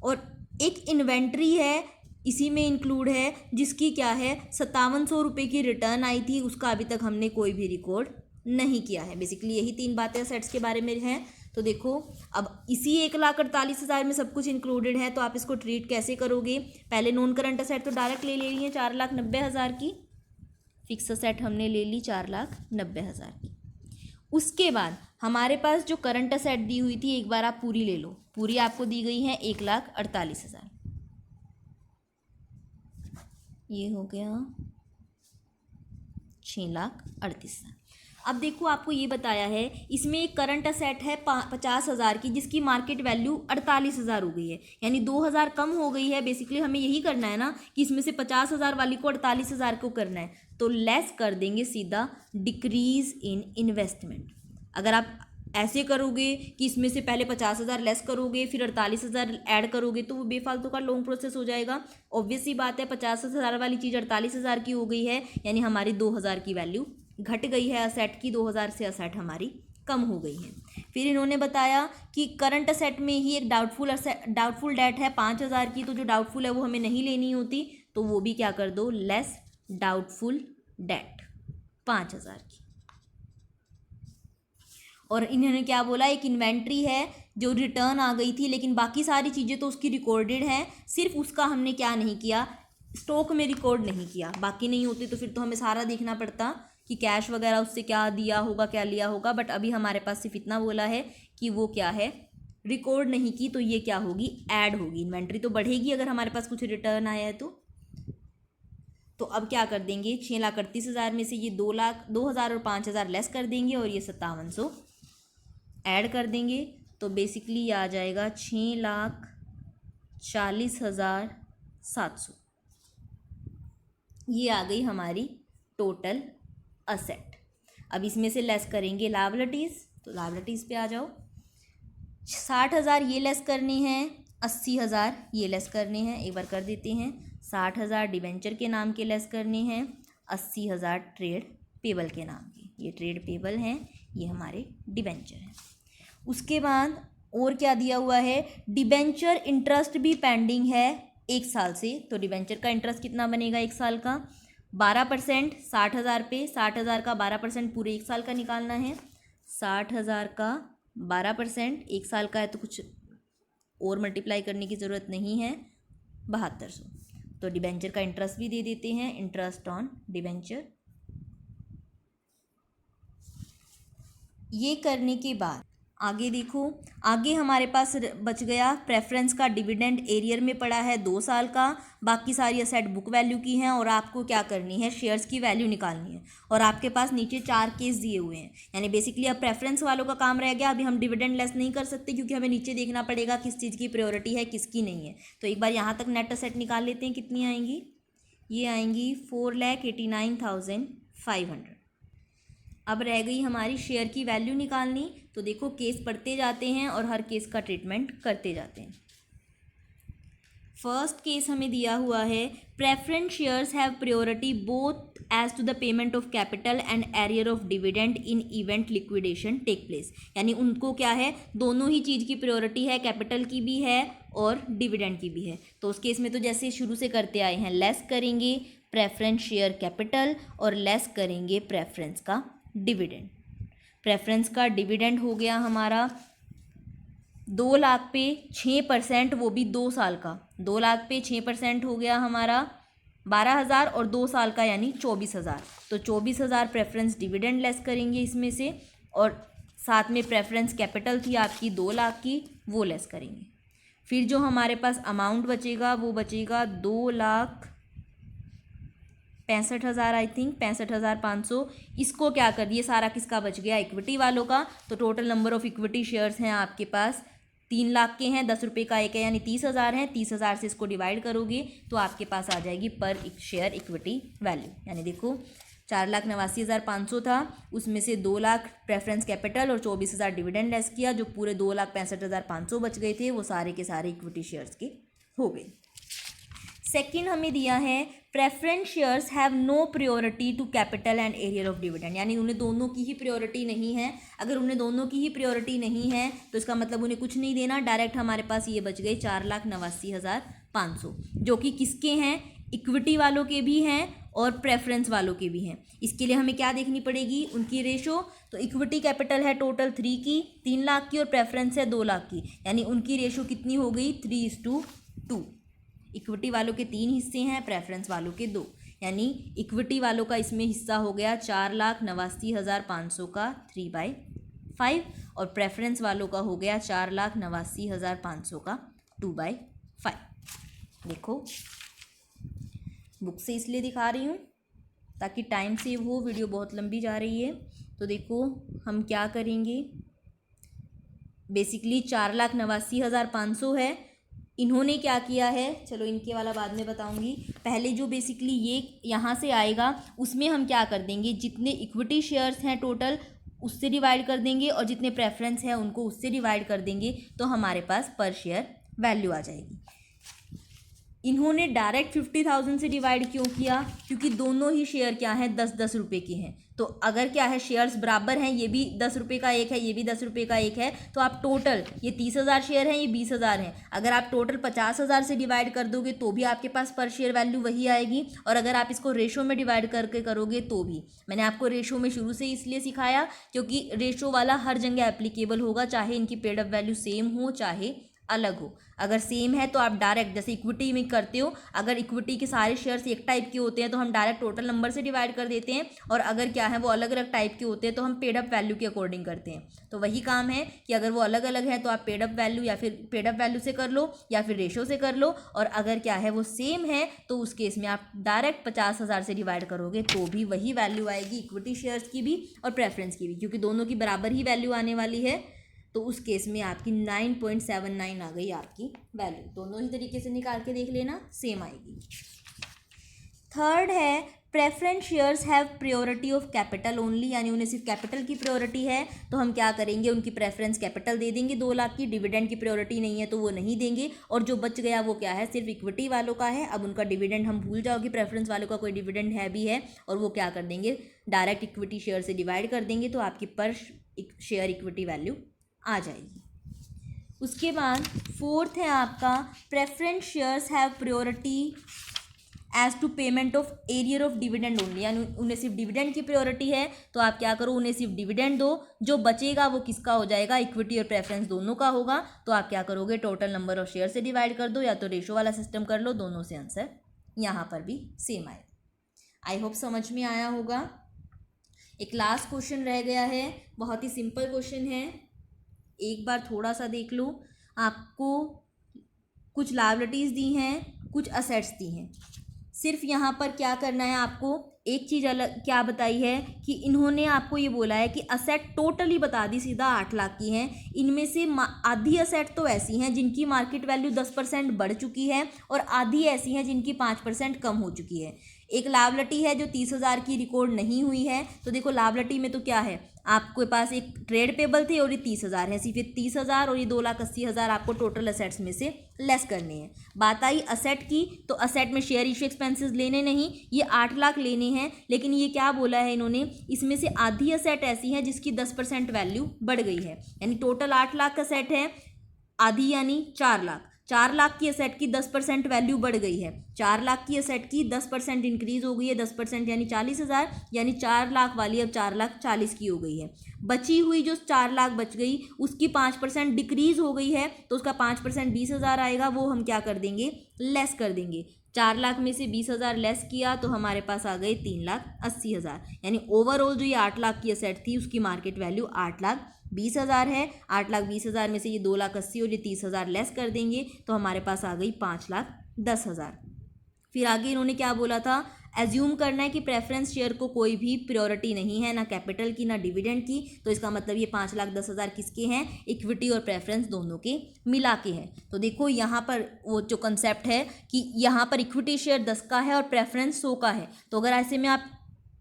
A: और एक इन्वेंट्री है इसी में इंक्लूड है जिसकी क्या है 5700 रुपये की रिटर्न आई थी, उसका अभी तक हमने कोई भी रिकॉर्ड नहीं किया है। बेसिकली यही 3 बातें सेट्स के बारे में हैं। तो देखो अब इसी 1,48,000 में सब कुछ इंक्लूडेड है, तो आप इसको ट्रीट कैसे करोगे। पहले नॉन करंट असेट तो डायरेक्ट ले ली है 4,90,000 की, फिक्स असेट हमने ले ली 4,90,000 की। उसके बाद हमारे पास जो करंट असेट दी हुई थी एक बार आप पूरी ले लो, पूरी आपको दी गई है 1,48,000, ये हो गया 6,38,000। अब देखो आपको ये बताया है इसमें एक करंट असेट है 50,000 की जिसकी मार्केट वैल्यू 48,000 हो गई है, यानी 2,000 कम हो गई है। बेसिकली हमें यही करना है ना कि इसमें से 50,000 वाली को 48,000 को करना है, तो लेस कर देंगे सीधा डिक्रीज इन इन्वेस्टमेंट। अगर आप ऐसे करोगे कि इसमें से पहले 50,000 लेस करोगे फिर 48,000 ऐड करोगे तो वो बेफालतू का लॉन्ग प्रोसेस हो जाएगा। ऑब्वियस सी बात है 50,000 वाली चीज़ 48,000 की हो गई है, यानी हमारी 2,000 की वैल्यू घट गई है असेट की, 2,000 से असेट हमारी कम हो गई है। फिर इन्होंने बताया कि करंट असेट में ही एक डाउटफुल डेट है 5,000 की, तो जो डाउटफुल है वो हमें नहीं लेनी होती, तो वो भी क्या कर दो, लेस डाउटफुल डेट 5,000 की। और इन्होंने क्या बोला, एक इन्वेंट्री है जो रिटर्न आ गई थी लेकिन बाकी सारी चीज़ें तो उसकी रिकॉर्डेड हैं, सिर्फ उसका हमने क्या नहीं किया, स्टॉक में रिकॉर्ड नहीं किया। बाकी नहीं होती तो फिर तो हमें सारा देखना पड़ता कि कैश वगैरह उससे क्या दिया होगा क्या लिया होगा, बट अभी हमारे पास सिर्फ इतना बोला है कि वो क्या है, रिकॉर्ड नहीं की, तो ये क्या होगी, ऐड होगी। इन्वेंट्री तो बढ़ेगी अगर हमारे पास कुछ रिटर्न आया है तो अब क्या कर देंगे, 6,38,000 में से ये 2,000 और 5,000 लेस कर देंगे और ये 5700 ऐड कर देंगे, तो बेसिकली आ जाएगा 6,40,700। ये आ गई हमारी टोटल असेट। अब इसमें से लेस करेंगे लायबिलिटीज़, तो लायबिलिटीज़ पे आ जाओ। 60,000 ये लेस करने हैं, 80,000 ये लेस करने हैं। एक बार कर देते हैं। 60,000 डिबेंचर के नाम के लेस करने हैं, 80,000 ट्रेड पेबल के नाम के। ये ट्रेड पेबल हैं, ये हमारे डिबेंचर हैं। उसके बाद और क्या दिया हुआ है, डिबेंचर इंटरेस्ट भी पेंडिंग है 1 साल से। तो डिबेंचर का इंटरेस्ट कितना बनेगा 1 साल का, 12%। 60,000 पे 60,000 का 12% पूरे 1 साल का निकालना है। 60,000 का 12% 1 साल का है, तो कुछ और मल्टीप्लाई करने की ज़रूरत नहीं है, 7200। तो डिबेंचर का इंटरेस्ट भी दे देते हैं, इंटरेस्ट ऑन डिबेंचर। ये करने के बाद आगे देखो, आगे हमारे पास बच गया प्रेफरेंस का डिविडेंड। एरियर में पड़ा है 2 साल का, बाकी सारी असेट बुक वैल्यू की हैं और आपको क्या करनी है, शेयर्स की वैल्यू निकालनी है। और आपके पास नीचे 4 केस दिए हुए हैं, यानी बेसिकली अब प्रेफरेंस वालों का काम रह गया। अभी हम डिविडेंड लेस नहीं कर सकते क्योंकि हमें नीचे देखना पड़ेगा किस चीज़ की प्रायोरिटी है, किसकी नहीं है। तो एक बार यहाँ तक नेट असेट निकाल लेते हैं, कितनी आएंगी, ये आएंगी 4,89,500। अब रह गई हमारी शेयर की वैल्यू निकालनी। तो देखो केस पढ़ते जाते हैं और हर केस का ट्रीटमेंट करते जाते हैं। फर्स्ट केस हमें दिया हुआ है, preference shares have priority both as to the payment of capital and arrear of dividend in event liquidation take place. यानी उनको क्या है, दोनों ही चीज़ की प्रायोरिटी है, कैपिटल की भी है और डिविडेंड की भी है। तो उस केस में तो जैसे शुरू से करते आए हैं, लेस करेंगे प्रेफरेंस शेयर कैपिटल और लेस करेंगे प्रेफरेंस का डिविडेंड। प्रेफरेंस का डिविडेंड हो गया हमारा 2 लाख पे 6%, वो भी 2 साल का। 2 लाख पे 6% हो गया हमारा 12,000 और 2 साल का यानी 24,000। तो 24,000 प्रेफरेंस डिविडेंड लेस करेंगे इसमें से, और साथ में प्रेफरेंस कैपिटल थी आपकी 2 लाख की, वो लेस करेंगे। फिर जो हमारे पास अमाउंट बचेगा वो बचेगा 2,65,000, आई थिंक 65,500। इसको क्या कर दिए, सारा किसका बच गया, इक्विटी वालों का। तो total number of equity shares हैं आपके पास 3 लाख के हैं, 10 रुपये का एक है, यानी 30,000 हैं। 30,000 से इसको डिवाइड करोगे तो आपके पास आ जाएगी पर शेयर इक्विटी वैल्यू। यानी देखो 4,89,500 था, उसमें से 2 लाख प्रेफरेंस कैपिटल और 24,000 डिविडेंड लेस किया, जो पूरे 2,65,500 बच गए थे, वो सारे के सारे इक्विटी शेयर्स के हो गए। सेकंड हमें दिया है, preference shares have no priority to capital and arrear of dividend. यानी उन्हें दोनों की ही प्रायोरिटी नहीं है। अगर उन्हें दोनों की ही प्रायोरिटी नहीं है तो इसका मतलब उन्हें कुछ नहीं देना, डायरेक्ट हमारे पास ये बच गए 4,89,500, जो कि किसके हैं, इक्विटी वालों के भी हैं और प्रेफरेंस वालों के भी हैं। इसके लिए हमें क्या देखनी पड़ेगी, उनकी रेशो। तो इक्विटी कैपिटल है टोटल 3 की, 3 लाख की, और प्रेफरेंस है 2 लाख की, यानी उनकी रेशो कितनी हो गई, 3:2। इक्विटी वालों के 3 हिस्से हैं, प्रेफरेंस वालों के 2, यानी इक्विटी वालों का इसमें हिस्सा हो गया 4,89,500 का 3/5, और प्रेफरेंस वालों का हो गया 4,89,500 का 2/5। देखो बुक से इसलिए दिखा रही हूँ ताकि टाइम सेव हो, वीडियो बहुत लंबी जा रही है। तो देखो हम क्या करेंगे, बेसिकली 4,89,500 है। इन्होंने क्या किया है, चलो इनके वाला बाद में बताऊंगी। पहले जो बेसिकली ये यहाँ से आएगा उसमें हम क्या कर देंगे, जितने इक्विटी शेयर्स हैं टोटल उससे डिवाइड कर देंगे, और जितने प्रेफरेंस हैं उनको उससे डिवाइड कर देंगे, तो हमारे पास पर शेयर वैल्यू आ जाएगी। इन्होंने डायरेक्ट 50,000 से डिवाइड क्यों किया, क्योंकि दोनों ही शेयर क्या हैं, 10-10 रुपये के हैं। तो अगर क्या है, शेयर्स बराबर हैं, ये भी 10 रुपये का एक है, ये भी 10 रुपये का एक है, तो आप टोटल ये 30,000 शेयर हैं, ये 20,000 हैं। अगर आप टोटल 50,000 से डिवाइड कर दोगे तो भी आपके पास पर शेयर वैल्यू वही आएगी, और अगर आप इसको रेशो में डिवाइड करके करोगे तो भी। मैंने आपको रेशो में शुरू से इसलिए सिखाया क्योंकि रेशो वाला हर जगह एप्लीकेबल होगा, चाहे इनकी पेड अप वैल्यू सेम हो चाहे अलग हो। अगर सेम है तो आप डायरेक्ट, जैसे इक्विटी में करते हो, अगर इक्विटी के सारे शेयर्स एक टाइप के होते हैं तो हम डायरेक्ट टोटल नंबर से डिवाइड कर देते हैं, और अगर क्या है वो अलग अलग टाइप के होते हैं तो हम पेड अप वैल्यू के अकॉर्डिंग करते हैं। तो वही काम है कि अगर वो अलग अलग है तो आप पेड अप वैल्यू या फिर पेड अप वैल्यू से कर लो या फिर रेशो से कर लो, और अगर क्या है वो सेम है तो उस केस में आप डायरेक्ट 50,000 से डिवाइड करोगे तो भी वही वैल्यू आएगी, इक्विटी शेयर्स की भी और प्रेफरेंस की भी, क्योंकि दोनों की बराबर ही वैल्यू आने वाली है। तो उस केस में आपकी 9.79 आ गई आपकी वैल्यू। दोनों ही तरीके से निकाल के देख लेना, सेम आएगी। थर्ड है, preference shares have priority of capital only, यानी उन्हें सिर्फ कैपिटल की प्रियोरिटी है, तो हम क्या करेंगे, उनकी प्रेफरेंस कैपिटल दे देंगे 2 लाख की। डिविडेंड की प्रियोरिटी नहीं है तो वो नहीं देंगे, और जो बच गया वो क्या है, सिर्फ इक्विटी वालों का है। अब उनका डिविडेंड हम भूल जाओगे, प्रेफरेंस वालों का कोई डिविडेंड है भी है, और वो क्या कर देंगे, डायरेक्ट इक्विटी शेयर से डिवाइड कर देंगे, तो आपकी पर शेयर इक्विटी वैल्यू आ जाएगी। उसके बाद फोर्थ है आपका preference shares have priority as to payment of arrear of dividend only, यानी उन्हें सिर्फ डिविडेंड की प्रियोरिटी है, तो आप क्या करो, उन्हें सिर्फ डिविडेंड दो, जो बचेगा वो किसका हो जाएगा, इक्विटी और प्रेफरेंस दोनों का होगा। तो आप क्या करोगे, टोटल नंबर ऑफ शेयर से डिवाइड कर दो, या तो रेशो वाला सिस्टम कर लो, दोनों से आंसर यहाँ पर भी सेम आए। आई होप समझ में आया होगा। एक लास्ट क्वेश्चन रह गया है, बहुत ही सिंपल क्वेश्चन है, एक बार थोड़ा सा देख लो। आपको कुछ लायबिलिटीज़ दी हैं, कुछ असेट्स दी हैं, सिर्फ यहाँ पर क्या करना है आपको, एक चीज़ अलग क्या बताई है कि इन्होंने आपको ये बोला है कि असेट टोटली बता दी सीधा 8 लाख की हैं। इनमें से आधी असेट तो ऐसी हैं जिनकी मार्केट वैल्यू 10% बढ़ चुकी है, और आधी ऐसी हैं जिनकी 5% कम हो चुकी है। एक लायबिलिटी है जो 30,000 की रिकॉर्ड नहीं हुई है, तो देखो लायबिलिटी में तो क्या है, आपके पास एक ट्रेड पेबल थे और ये 30,000 है, सिर्फ 30,000 और ये 2,80,000 आपको टोटल असेट्स में से लेस करने हैं। बात आई असेट की, तो असेट में शेयर इशू एक्सपेंसेस लेने नहीं, ये 8 लाख लेने हैं, लेकिन ये क्या बोला है इन्होंने, इसमें से आधी असेट ऐसी है जिसकी 10% वैल्यू बढ़ गई है, यानी टोटल 8 लाख का सेट है, आधी यानी 4 लाख, 4 लाख की असेट की 10% वैल्यू बढ़ गई है, 4 लाख की असेट की 10% इंक्रीज हो गई है, 10% यानी 40,000, यानी 4 लाख वाली अब 4,40,000 की हो गई है। बची हुई जो 4 लाख बच गई उसकी 5% डिक्रीज हो गई है, तो उसका 5% 20,000 आएगा, वो हम क्या कर देंगे, लेस कर देंगे। 4 लाख में से 20,000 लेस किया तो हमारे पास आ गए 3,80,000, यानी ओवरऑल जो ये 8 लाख की असेट थी उसकी मार्केट वैल्यू 8,20,000 है। 8,20,000 में से ये 2,80,000 और ये 30,000 लेस कर देंगे तो हमारे पास आ गई 5,10,000। फिर आगे इन्होंने क्या बोला था, एज्यूम करना है कि प्रेफरेंस शेयर को कोई भी प्रायोरिटी नहीं है, ना कैपिटल की ना डिविडेंड की, तो इसका मतलब ये 5,10,000 किसके हैं, इक्विटी और प्रेफरेंस दोनों के मिला के हैं। तो देखो यहाँ पर वो जो कंसेप्ट है कि यहाँ पर इक्विटी शेयर 10 का है और प्रेफरेंस 100 का है, तो अगर ऐसे में आप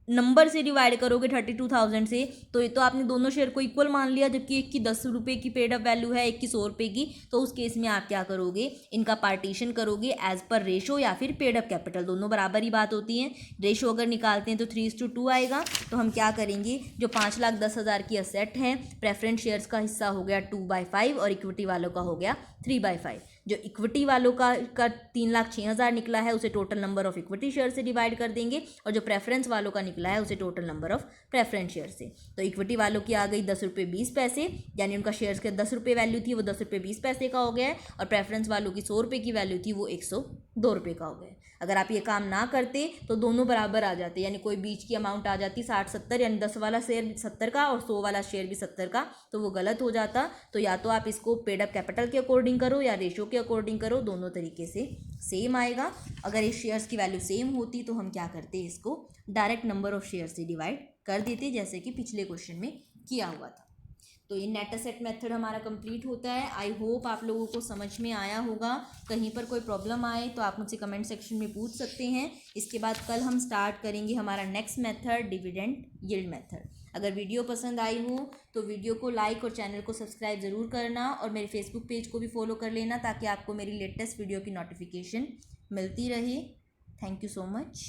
A: नंबर से डिवाइड करोगे 32,000 से, तो ये तो आपने दोनों शेयर को इक्वल मान लिया, जबकि एक की 10 रुपये की पेड अप वैल्यू है, एक की 100 रुपये की, तो उस केस में आप क्या करोगे, इनका पार्टीशन करोगे एज पर रेशो या फिर पेड अप कैपिटल, दोनों बराबर ही बात होती है। रेशो अगर निकालते हैं तो 3:2 आएगा, तो हम क्या करेंगे, जो 5,10,000 की असेट है, प्रेफरेंस शेयर्स का हिस्सा हो गया 2/5 और इक्विटी वालों का हो गया 3/5। जो इक्विटी वालों का 3,06,000 निकला है उसे total number of equity share से डिवाइड कर देंगे, और जो प्रेफरेंस वालों का निकला है उसे total number of preference share से। तो इक्विटी वालों की आ गई 10 रुपये 20 पैसे, यानी उनका शेयर्स के 10 रुपये वैल्यू थी वो 10 रुपये 20 पैसे का हो गया है, और प्रेफरेंस वालों की 100 रुपये की वैल्यू थी वो 102 रुपये का हो गया है। अगर आप ये काम ना करते तो दोनों बराबर आ जाते, यानी कोई बीच की अमाउंट आ जाती 60-70, यानी 10 वाला शेयर 70 का और 100 वाला शेयर भी 70 का, तो वो गलत हो जाता। तो या तो आप इसको पेड अप कैपिटल के अकॉर्डिंग करो या रेशो के अकॉर्डिंग करो, दोनों तरीके से सेम आएगा। अगर इस शेयर्स की वैल्यू सेम होती तो हम क्या करते, इसको डायरेक्ट नंबर ऑफ शेयर से डिवाइड कर देते, जैसे कि पिछले क्वेश्चन में किया हुआ था। तो ये नेट असेट मेथड हमारा कंप्लीट होता है। आई होप आप लोगों को समझ में आया होगा। कहीं पर कोई प्रॉब्लम आए तो आप मुझसे कमेंट सेक्शन में पूछ सकते हैं। इसके बाद कल हम स्टार्ट करेंगे हमारा next method, dividend yield method. अगर वीडियो पसंद आई हो तो वीडियो को लाइक और चैनल को सब्सक्राइब ज़रूर करना, और मेरे फेसबुक पेज को भी फॉलो कर लेना ताकि आपको मेरी लेटेस्ट वीडियो की नोटिफिकेशन मिलती रहे। Thank you so much.